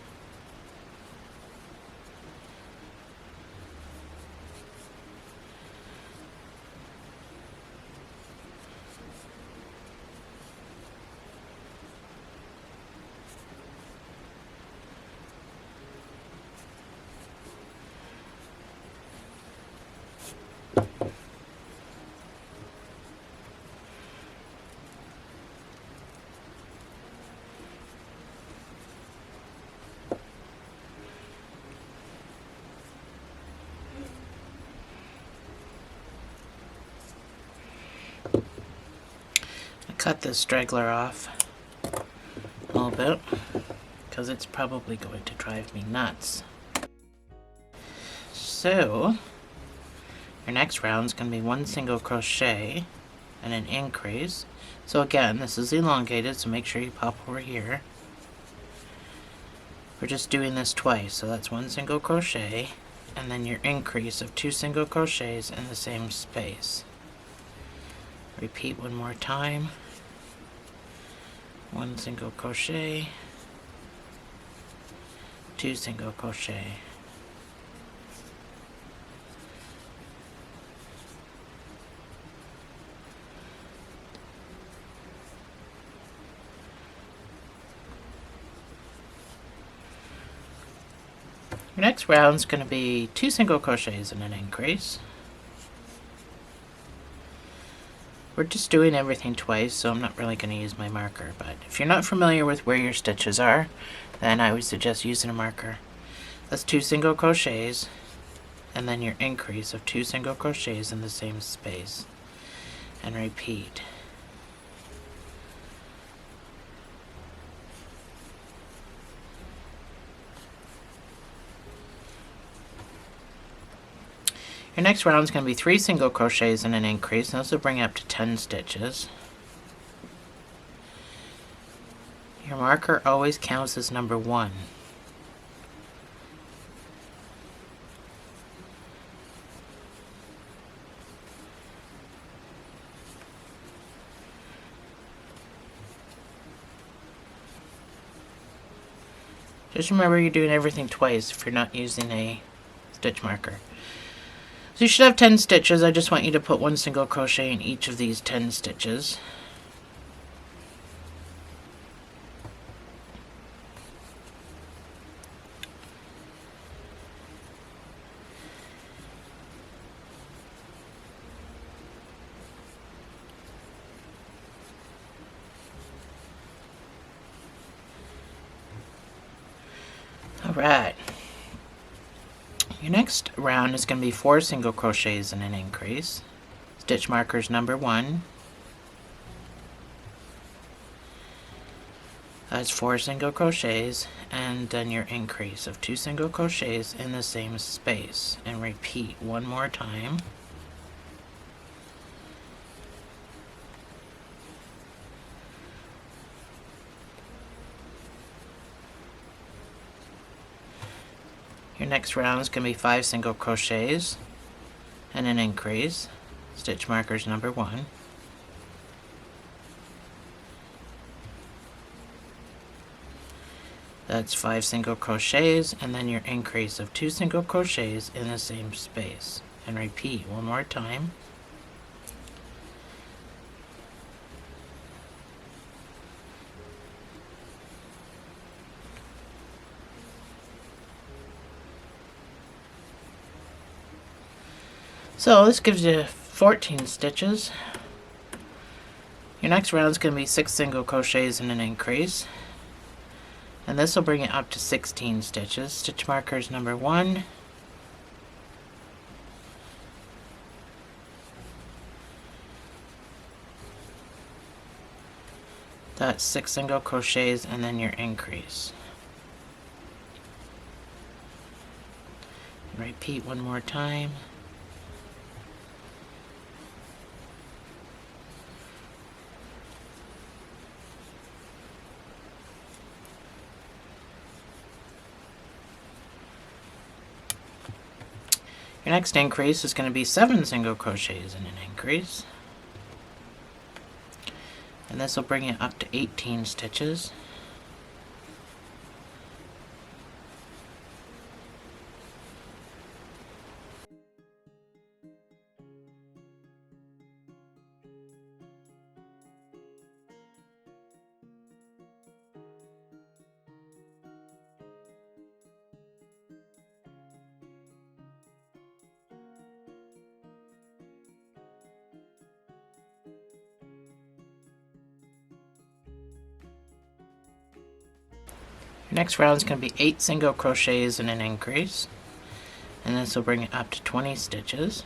[SPEAKER 1] Cut this straggler off a little bit because it's probably going to drive me nuts. So your next round is going to be 1 single crochet and an increase. So again, this is elongated, so make sure you pop over here. We're just doing this twice, so that's 1 single crochet and then your increase of 2 single crochets in the same space. Repeat one more time. 1 single crochet, 2 single crochet. Your next round is going to be 2 single crochets and an increase. We're just doing everything twice, so I'm not really going to use my marker, but if you're not familiar with where your stitches are, then I would suggest using a marker. That's 2 single crochets, and then your increase of 2 single crochets in the same space, and repeat. Your next round is going to be 3 single crochets and an increase, and this will bring you up to 10 stitches. Your marker always counts as number 1. Just remember you're doing everything twice if you're not using a stitch marker. So you should have 10 stitches. I just want you to put 1 single crochet in each of these 10 stitches. Alright. Your next round is going to be 4 single crochets and an increase. Stitch markers number 1. That's 4 single crochets, and then your increase of 2 single crochets in the same space. And repeat one more time. Your next round is going to be 5 single crochets and an increase. Stitch markers number 1. That's 5 single crochets and then your increase of 2 single crochets in the same space. And repeat one more time. So this gives you 14 stitches. Your next round is going to be 6 single crochets and an increase. And this will bring it up to 16 stitches. Stitch markers number 1. That's 6 single crochets and then your increase. And repeat one more time. Your next increase is going to be 7 single crochets and an increase. And this will bring it up to 18 stitches. Your next round is going to be 8 single crochets and an increase, and this will bring it up to 20 stitches.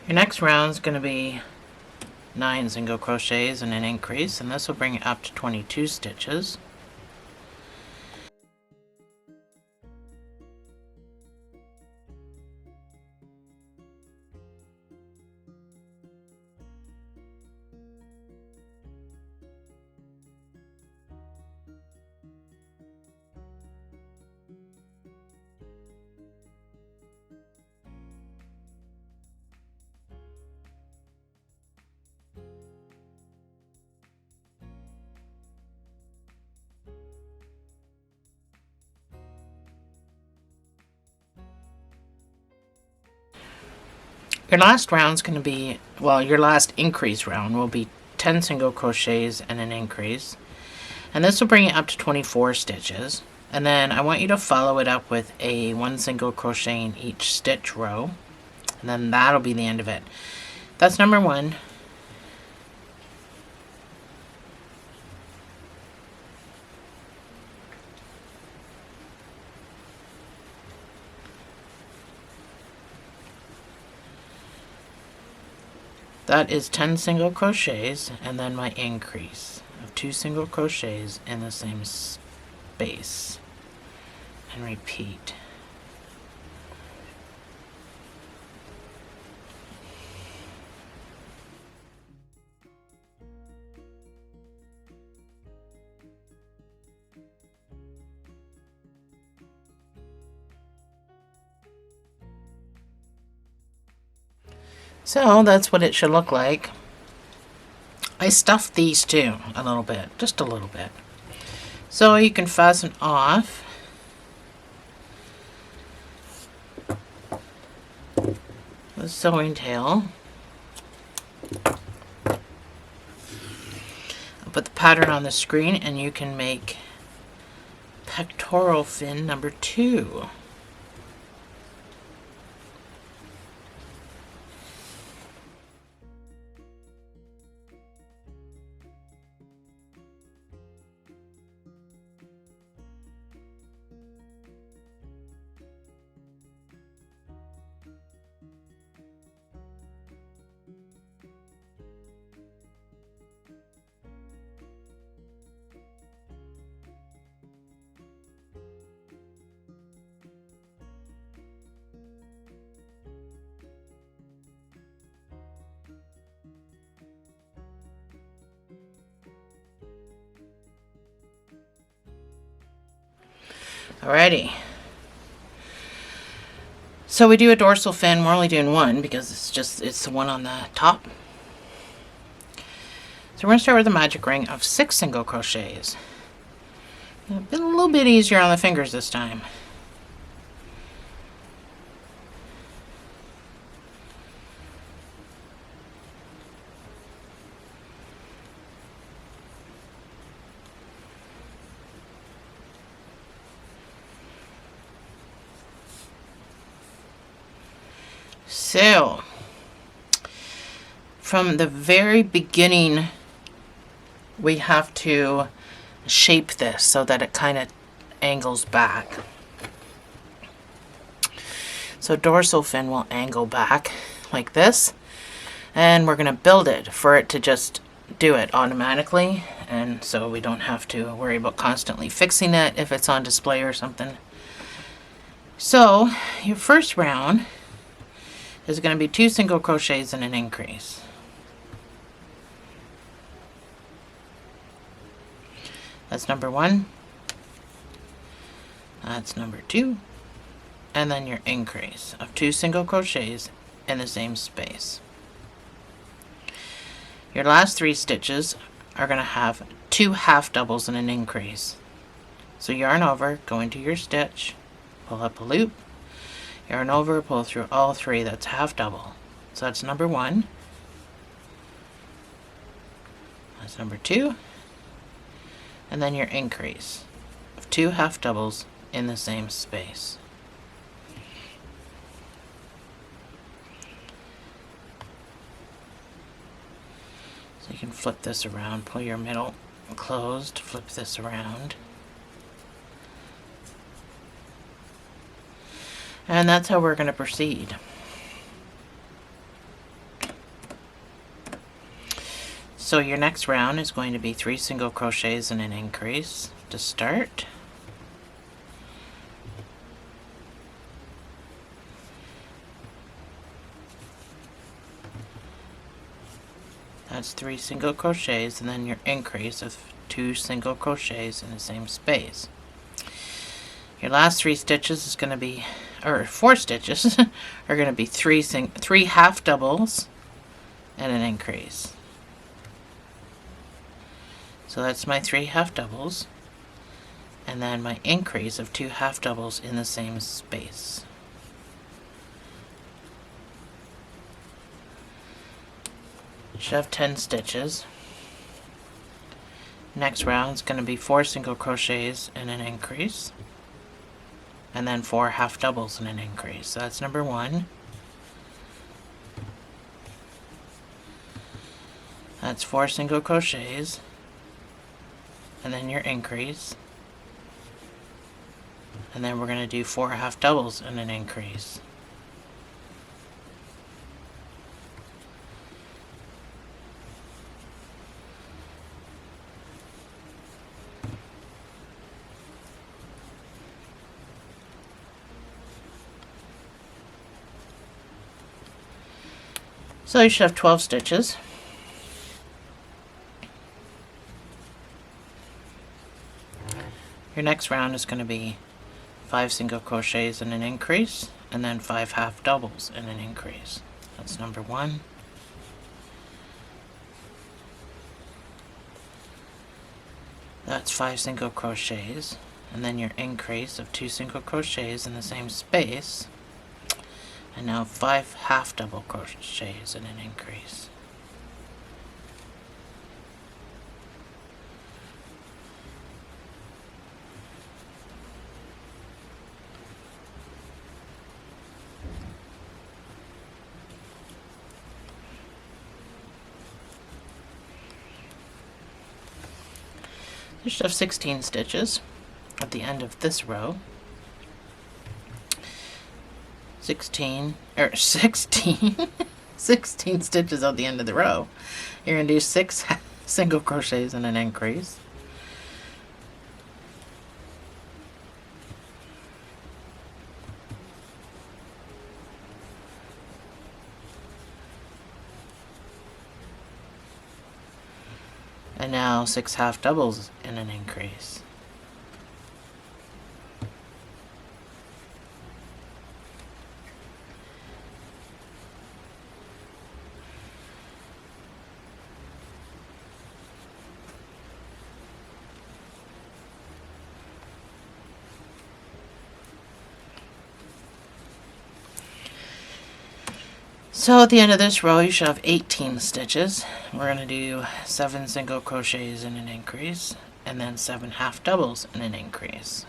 [SPEAKER 1] Your next round is going to be 9 single crochets and an increase, and this will bring it up to 22 stitches. Your last round is going to be, well, your last increase round will be 10 single crochets and an increase. And this will bring it up to 24 stitches. And then I want you to follow it up with a 1 single crochet in each stitch row. And then that'll be the end of it. That's number 1. That is 10 single crochets, and then my increase of 2 single crochets in the same space, and repeat. So that's what it should look like. I stuffed these too a little bit, just a little bit. So you can fasten off the sewing tail. I'll put the pattern on the screen and you can make pectoral fin number 2. Alrighty. So we do a dorsal fin. We're only doing one because it's the one on the top. So we're going to start with a magic ring of 6 single crochets. Been a little bit easier on the fingers this time. So, from the very beginning, we have to shape this so that it kind of angles back. So dorsal fin will angle back like this, and we're going to build it for it to just do it automatically, and so we don't have to worry about constantly fixing it if it's on display or something. So your first round is going to be 2 single crochets and an increase. That's number 1. That's number 2. And then your increase of 2 single crochets in the same space. Your last 3 stitches are going to have 2 half doubles and an increase. So yarn over, go into your stitch, pull up a loop, yarn over, pull through all 3. That's half double. So that's number 1. That's number 2. And then your increase of 2 half doubles in the same space. So you can flip this around, pull your middle closed, flip this around. And that's how we're going to proceed. So your next round is going to be 3 single crochets and an increase to start. That's 3 single crochets and then your increase of 2 single crochets in the same space. Your last 3 stitches is going to be, or 4 stitches, are going to be 3 half doubles and an increase. So that's my 3 half doubles, and then my increase of 2 half doubles in the same space. Should have 10 stitches. Next round is going to be 4 single crochets and an increase, and then 4 half doubles and an increase. So that's number 1. That's 4 single crochets, and then your increase, and then we're going to do 4 half doubles and an increase. So you should have 12 stitches. Your next round is going to be 5 single crochets and an increase, and then 5 half doubles and an increase. That's number 1. That's 5 single crochets, and then your increase of 2 single crochets in the same space, and now 5 half double crochets and an increase. You should have 16 stitches at the end of this row. 16 stitches at the end of the row. You're going to do 6 single crochets and an increase. And now 6 half doubles and an increase. So at the end of this row, you should have 18 stitches. We're going to do 7 single crochets and an increase, and then 7 half doubles and an increase.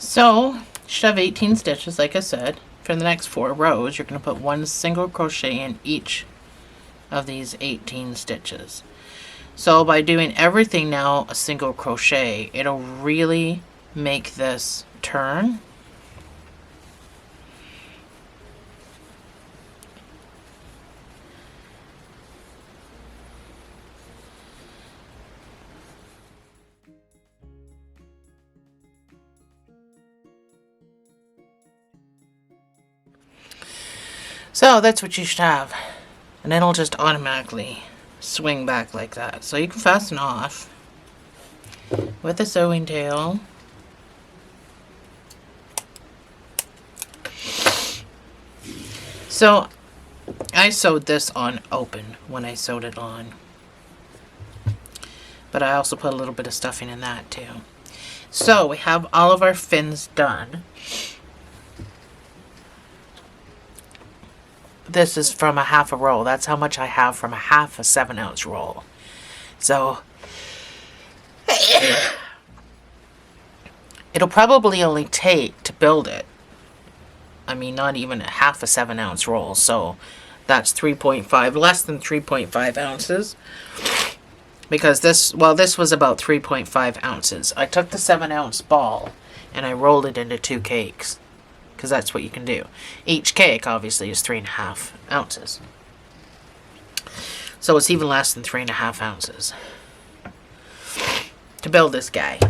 [SPEAKER 1] So, you should have 18 stitches, like I said. For the next 4 rows, you're going to put 1 single crochet in each of these 18 stitches. So by doing everything now a single crochet, it'll really make this turn. So that's what you should have. And it'll just automatically swing back like that. So you can fasten off with a sewing tail. So I sewed this on open when I sewed it on. But I also put a little bit of stuffing in that too. So we have all of our fins done. This is from a half a roll. That's how much I have from a half a 7-ounce roll. So it'll probably only take to build it, I mean, not even a half a 7-ounce roll. So that's 3.5, less than 3.5 ounces. Because this was about 3.5 ounces. I took the 7-ounce ball and I rolled it into 2 cakes. Because that's what you can do. Each cake, obviously, is 3.5 ounces. So it's even less than 3.5 ounces to build this guy.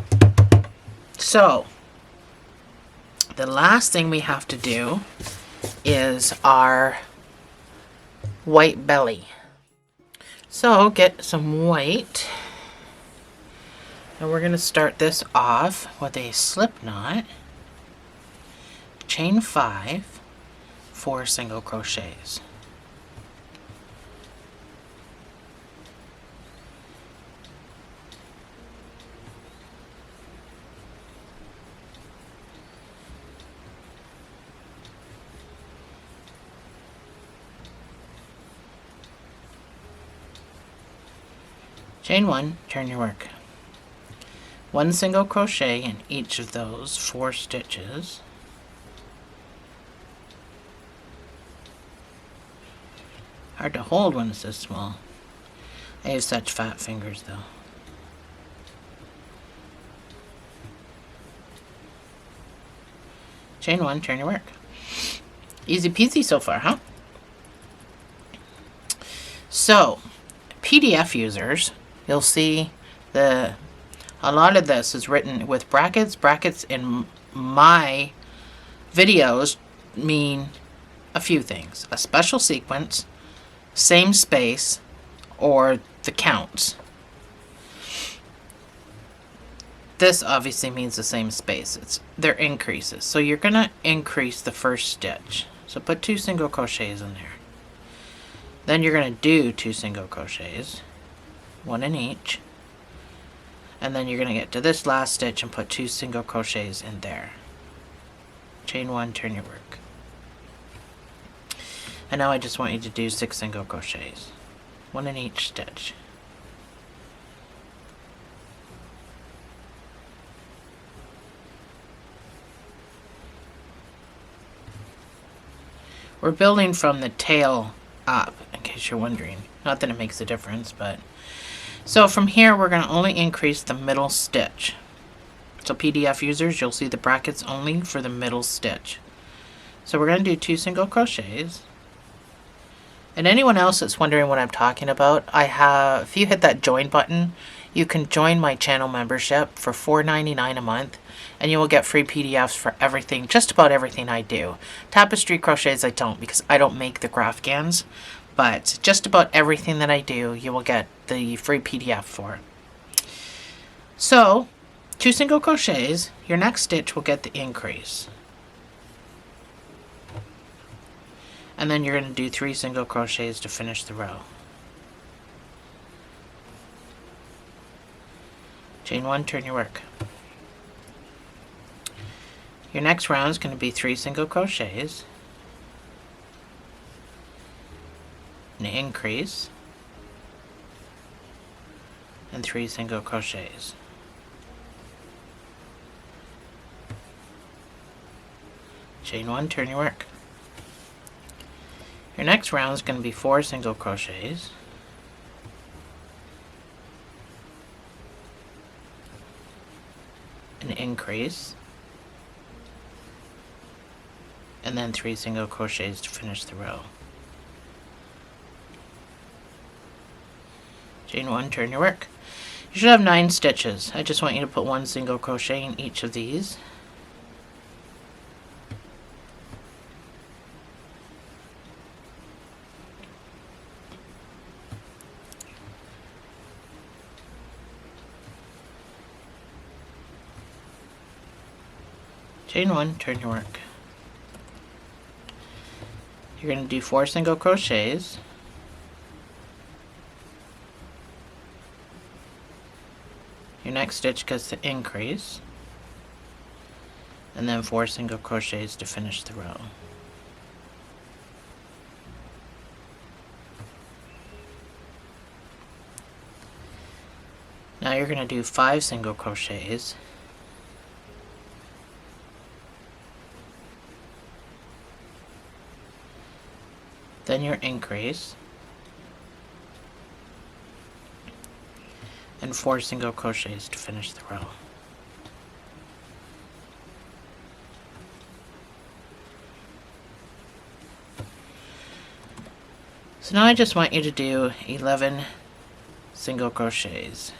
[SPEAKER 1] So, the last thing we have to do is our white belly. So, get some white. And we're going to start this off with a slip knot. Chain 5, 4 single crochets. Chain 1, turn your work. 1 single crochet in each of those 4 stitches. Hard to hold when it's this small. I have such fat fingers though. Chain 1, turn your work. Easy peasy so far, huh? So, PDF users, you'll see a lot of this is written with brackets. Brackets in my videos mean a few things. A special sequence, same space, or the counts. This obviously means the same space. They're increases. So you're going to increase the first stitch. So put 2 single crochets in there. Then you're going to do 2 single crochets, 1 in each. And then you're going to get to this last stitch and put 2 single crochets in there. Chain 1, turn your work. And now I just want you to do 6 single crochets, 1 in each stitch. We're building from the tail up, in case you're wondering. Not that it makes a difference, but... So from here, we're going to only increase the middle stitch. So PDF users, you'll see the brackets only for the middle stitch. So we're going to do 2 single crochets. And anyone else that's wondering what I'm talking about, if you hit that join button, you can join my channel membership for $4.99 a month, and you will get free PDFs for everything, just about everything I do. Tapestry crochets I don't, because I don't make the Grafgans, but just about everything that I do, you will get the free PDF for. So, 2 single crochets, your next stitch will get the increase. And then you're going to do 3 single crochets to finish the row. Chain 1, turn your work. Your next round is going to be 3 single crochets, an increase, and 3 single crochets. Chain 1, turn your work. Your next round is going to be 4 single crochets, an increase, and then 3 single crochets to finish the row. Chain 1, turn your work. You should have 9 stitches. I just want you to put 1 single crochet in each of these. Chain 1, turn your work. You're going to do 4 single crochets, your next stitch gets the increase, and then 4 single crochets to finish the row. Now you're going to do 5 single crochets, then your increase, and 4 single crochets to finish the row. So now I just want you to do 11 single crochets.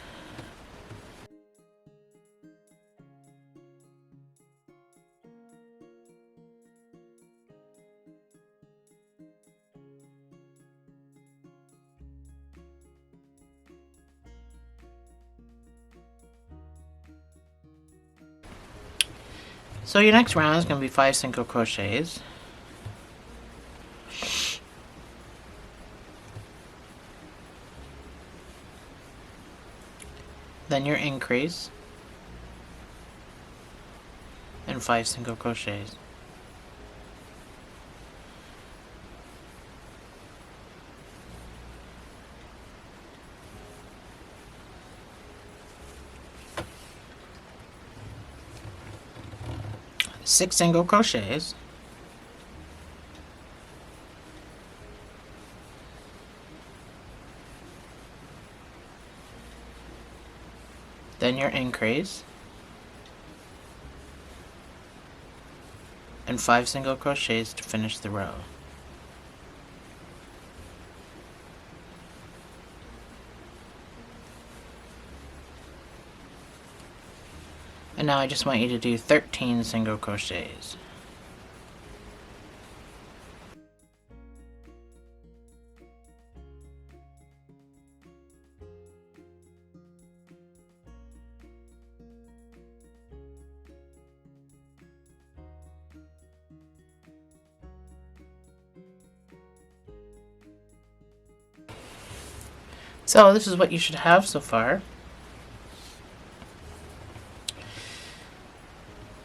[SPEAKER 1] So your next round is going to be 5 single crochets. Then your increase, and 5 single crochets. 6 single crochets, then your increase, and 5 single crochets to finish the row. And now I just want you to do 13 single crochets. So this is what you should have so far.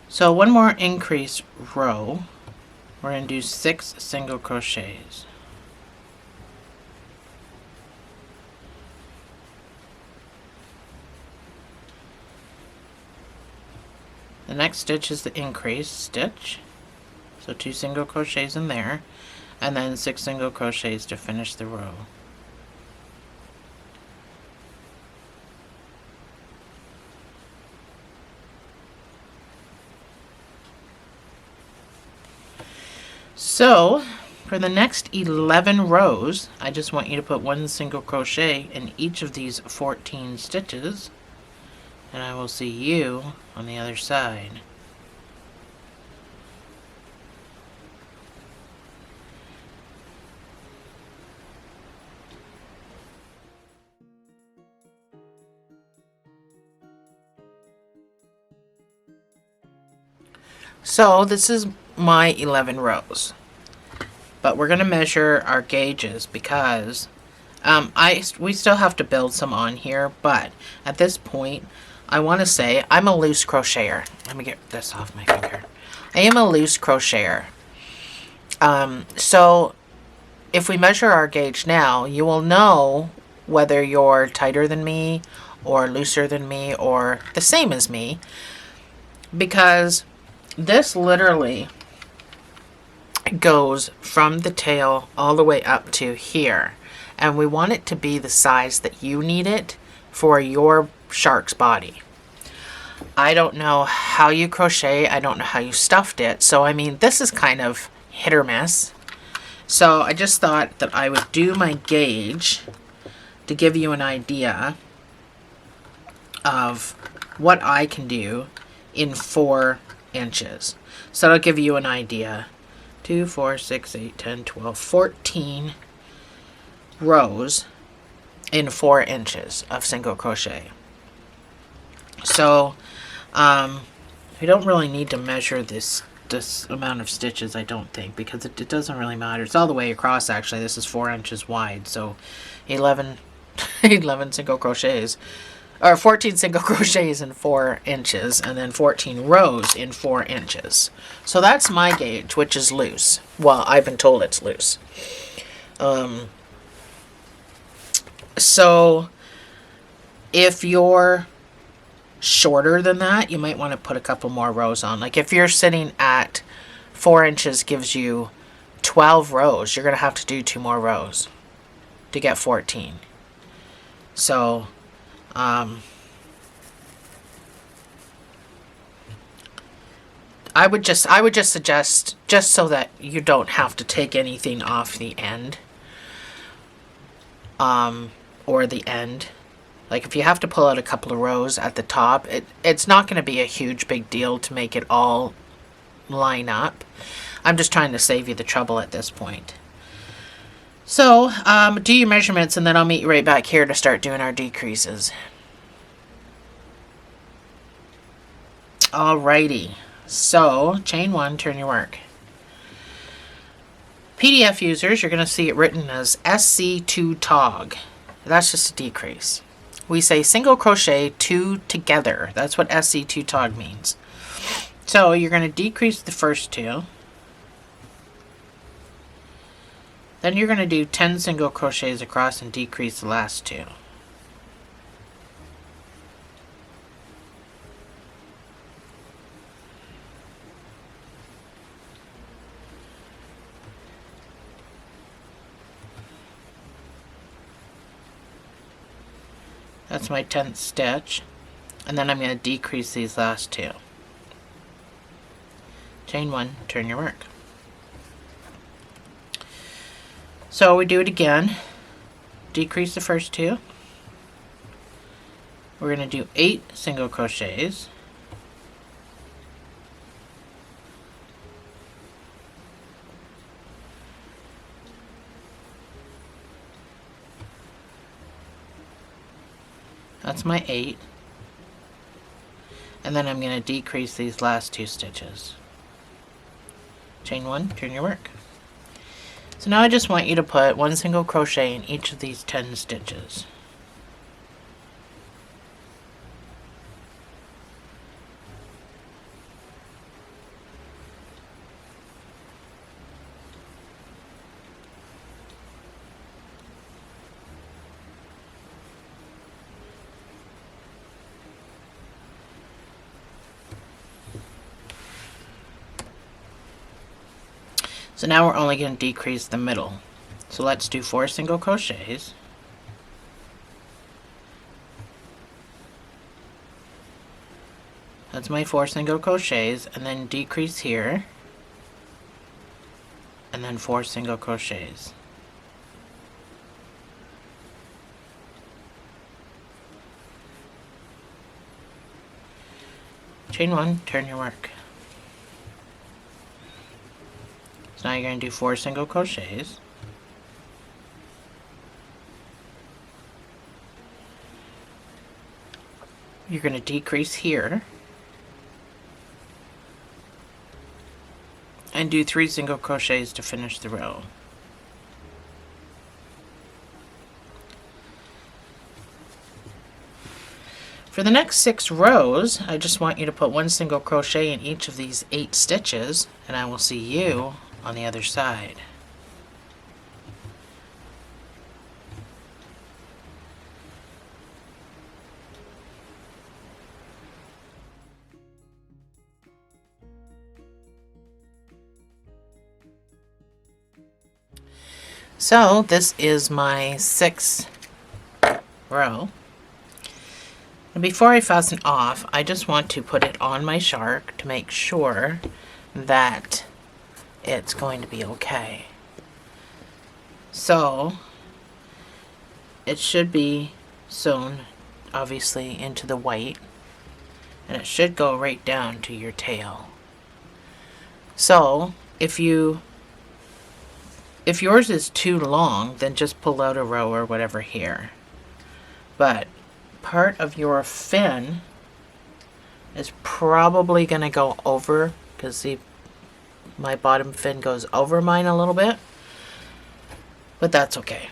[SPEAKER 1] So one more increase row, we're going to do 6 single crochets. The next stitch is the increase stitch, so 2 single crochets in there, and then 6 single crochets to finish the row. So for the next 11 rows, I just want you to put 1 single crochet in each of these 14 stitches, and I will see you on the other side. So this is my 11 rows, but we're going to measure our gauges because we still have to build some on here, but at this point I want to say I'm a loose crocheter. Let me get this off my finger. I am a loose crocheter. So if we measure our gauge now, you will know whether you're tighter than me or looser than me or the same as me, because this literally goes from the tail all the way up to here, and we want it to be the size that you need it for your shark's body. I don't know how you crochet, I don't know how you stuffed it, so I mean this is kind of hit or miss. So I just thought that I would do my gauge to give you an idea of what I can do in 4 inches. So that'll give you an idea. 2, 4, 6, 8, 10, 12, 14 rows in 4 inches of single crochet. So we don't really need to measure this amount of stitches, I don't think, because it doesn't really matter. It's all the way across, actually. This is 4 inches wide, so 11 single crochets, or 14 single crochets in 4 inches, and then 14 rows in 4 inches. So that's my gauge, which is loose. Well, I've been told it's loose. So if you're shorter than that, you might want to put a couple more rows on. Like if you're sitting at 4 inches gives you 12 rows, you're going to have to do 2 more rows to get 14. So I would just suggest, just so that you don't have to take anything off the end, or the end. Like if you have to pull out a couple of rows at the top, it's not going to be a huge big deal to make it all line up. I'm just trying to save you the trouble at this point. So do your measurements, and then I'll meet you right back here to start doing our decreases. Alrighty, so chain 1, turn your work. PDF users, you're going to see it written as SC2 tog. That's just a decrease. We say single crochet 2 together. That's what SC2 tog means. So you're going to decrease the first 2. Then you're going to do 10 single crochets across and decrease the last 2. That's my 10th stitch. And then I'm going to decrease these last two. Chain 1, turn your work. So we do it again. Decrease the first two. We're going to do 8 single crochets. That's my 8. And then I'm going to decrease these last 2 stitches. Chain 1, turn your work. So now I just want you to put 1 single crochet in each of these 10 stitches. So now we're only going to decrease the middle. So let's do 4 single crochets. That's my 4 single crochets, and then decrease here, and then 4 single crochets. Chain 1, turn your work. So now you're going to do 4 single crochets. You're going to decrease here and do 3 single crochets to finish the row. For the next 6 rows, I just want you to put 1 single crochet in each of these 8 stitches, and I will see you on the other side. So this is my 6th row. And before I fasten off, I just want to put it on my shark to make sure that it's going to be okay. So it should be sewn obviously into the white, and it should go right down to your tail. So if yours is too long, then just pull out a row or whatever here. But part of your fin is probably going to go over, because see, my bottom fin goes over mine a little bit, but that's okay.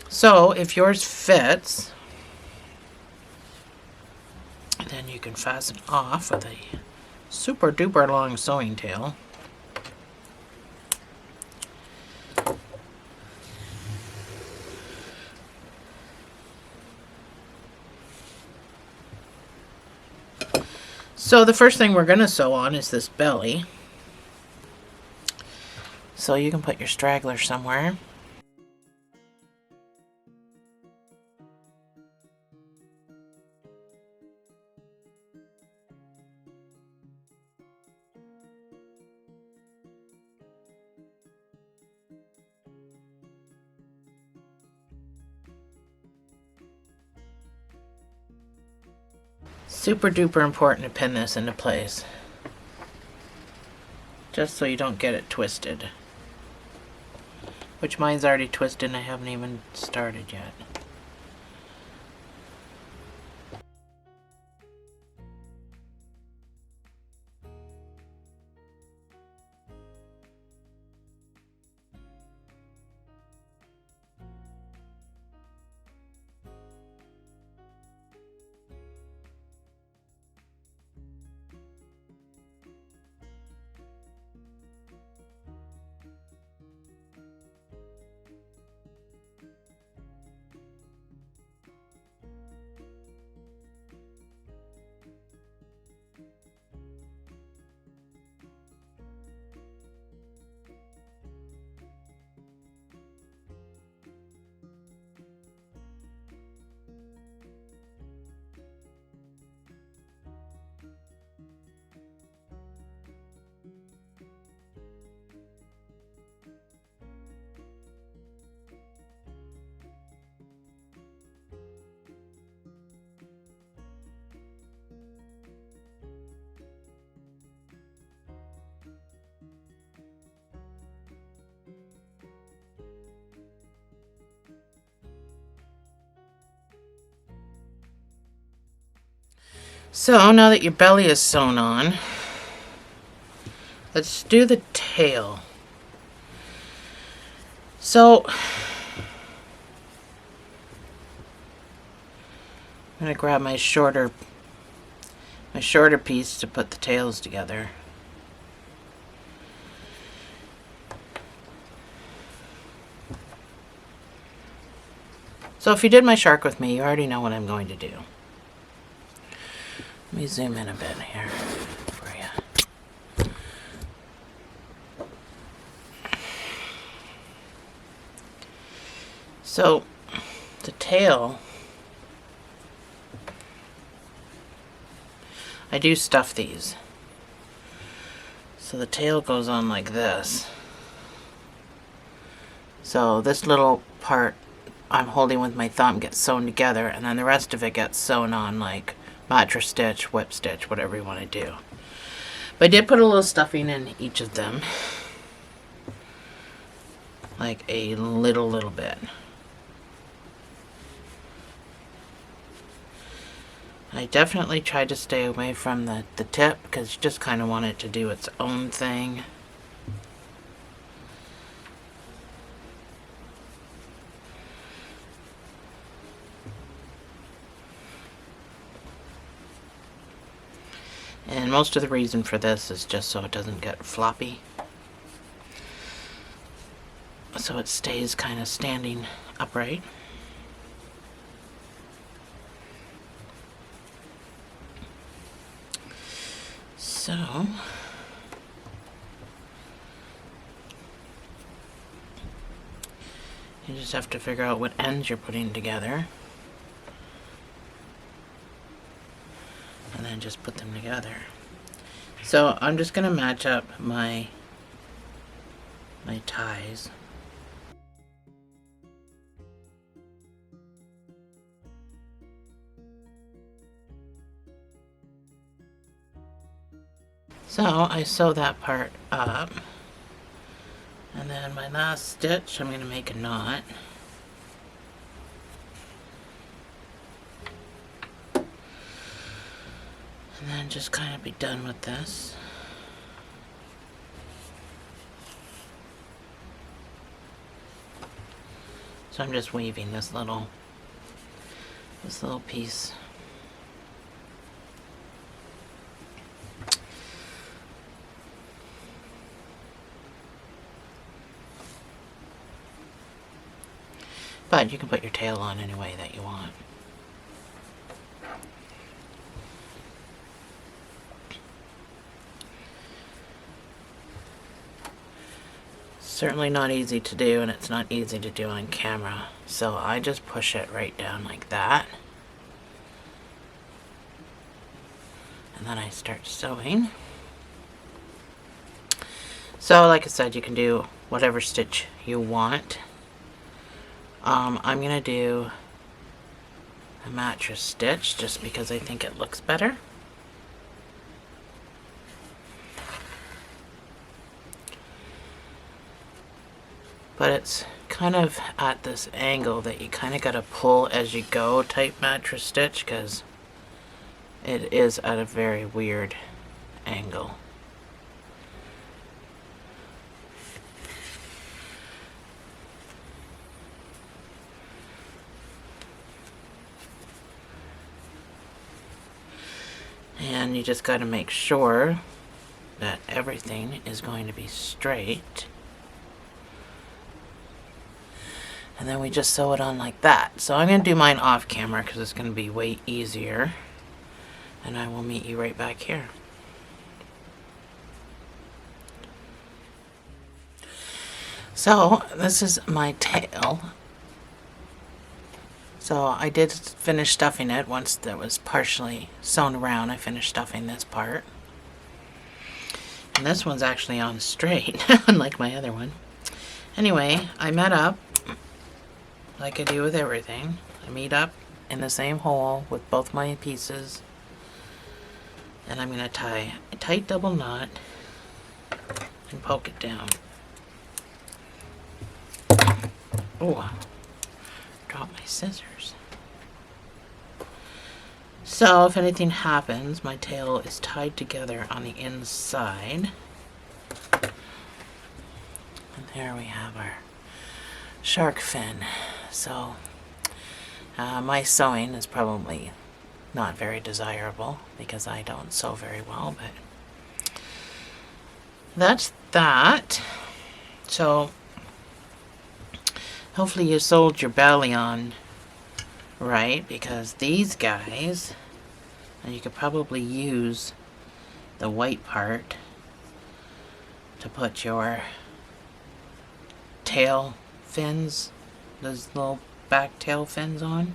[SPEAKER 1] So if yours fits, then you can fasten off with a super duper long sewing tail. So the first thing we're going to sew on is this belly. So you can put your straggler somewhere. Super duper important to pin this into place, just so you don't get it twisted. Which mine's already twisted and I haven't even started yet. So now that your belly is sewn on, let's do the tail. So I'm going to grab my shorter piece to put the tails together. So if you did my shark with me, you already know what I'm going to do. Let me zoom in a bit here for you. So the tail, I do stuff these. So the tail goes on like this. So this little part I'm holding with my thumb gets sewn together, and then the rest of it gets sewn on like mattress stitch, whip stitch, whatever you want to do. But I did put a little stuffing in each of them. Like a little bit. I definitely tried to stay away from the tip because you just kind of want it to do its own thing. And most of the reason for this is just so it doesn't get floppy. So it stays kind of standing upright. So you just have to figure out what ends you're putting together. And then just put them together. So I'm just going to match up my ties. So I sew that part up, and then my last stitch I'm going to make a knot. And then just kind of be done with this. So I'm just weaving this little piece. But you can put your tail on any way that you want. Certainly not easy to do, and it's not easy to do on camera. So I just push it right down like that. And then I start sewing. So like I said, you can do whatever stitch you want. I'm going to do a mattress stitch just because I think it looks better. But it's kind of at this angle that you kind of got to pull as you go type mattress stitch, because it is at a very weird angle. And you just got to make sure that everything is going to be straight. And then we just sew it on like that. So I'm going to do mine off camera because it's going to be way easier. And I will meet you right back here. So this is my tail. So I did finish stuffing it once that was partially sewn around. I finished stuffing this part. And this one's actually on straight, unlike my other one. Anyway, I met up, like I do with everything. I meet up in the same hole with both my pieces. And I'm going to tie a tight double knot and poke it down. Oh, drop my scissors. So if anything happens, my tail is tied together on the inside. And there we have our shark fin. So my sewing is probably not very desirable because I don't sew very well, but that's that. So hopefully you sold your belly on right, because these guys, and you could probably use the white part to put your tail fins, those little back tail fins on.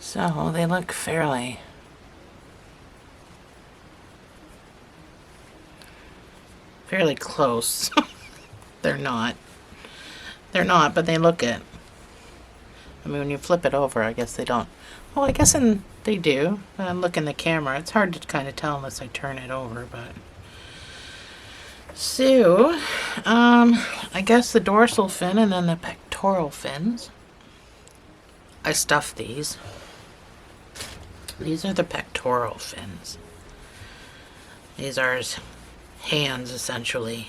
[SPEAKER 1] So they look fairly close. They're not, but they look it. I mean, when you flip it over, I guess they don't. Well, I guess they do. Look in the camera. It's hard to kind of tell unless I turn it over, but. So, I guess the dorsal fin and then the pectoral fins. I stuffed these. These are the pectoral fins. These are his hands, essentially.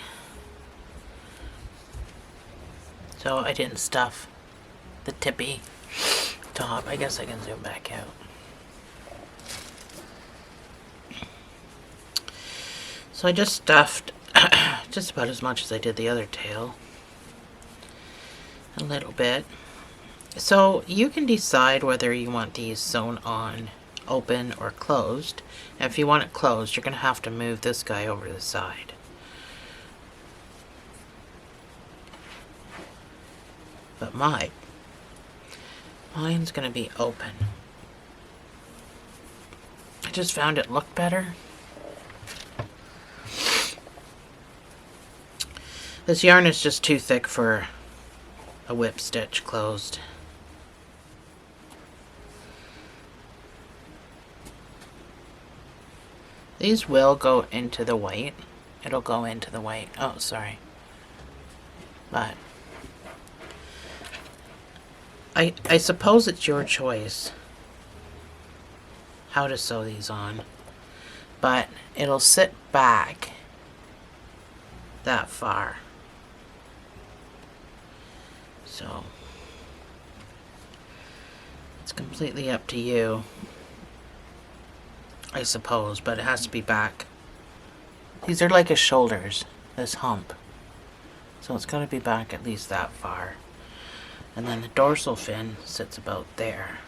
[SPEAKER 1] So I didn't stuff the tippy top. I guess I can zoom back out. So I just stuffed just about as much as I did the other tail. A little bit. So you can decide whether you want these sewn on open or closed. And if you want it closed, you're going to have to move this guy over to the side. But mine's going to be open. I just found it looked better. This yarn is just too thick for a whip stitch closed. These will go into the white. It'll go into the white. Oh, sorry. But I suppose it's your choice how to sew these on. But it'll sit back that far. So it's completely up to you, I suppose, but it has to be back. These are like his shoulders, this hump. So it's got to be back at least that far. And then the dorsal fin sits about there.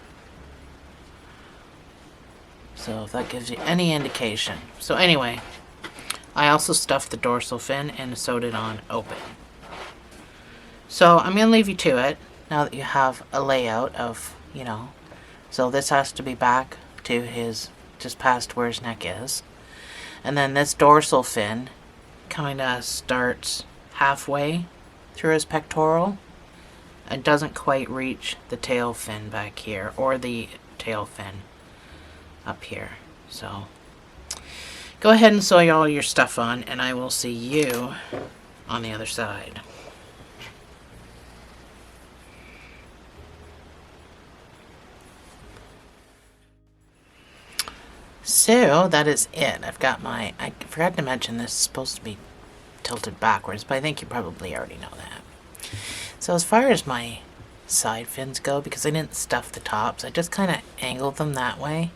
[SPEAKER 1] So if that gives you any indication. So anyway, I also stuffed the dorsal fin and sewed it on open. So I'm going to leave you to it now that you have a layout of, so this has to be back to his, just past where his neck is. And then this dorsal fin kind of starts halfway through his pectoral and doesn't quite reach the tail fin back here or the tail fin up here. So go ahead and sew all your stuff on, and I will see you on the other side. So that is it. I've got I forgot to mention this is supposed to be tilted backwards, but I think you probably already know that. So as far as my side fins go, because I didn't stuff the tops. I just kind of angled them that way.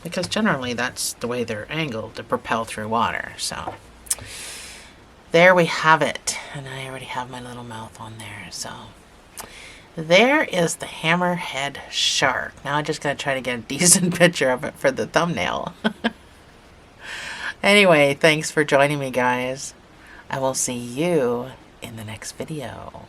[SPEAKER 1] Because generally that's the way they're angled, to propel through water. So there we have it. And I already have my little mouth on there. So there is the hammerhead shark. Now I just gotta try to get a decent picture of it for the thumbnail. Anyway, thanks for joining me, guys. I will see you in the next video.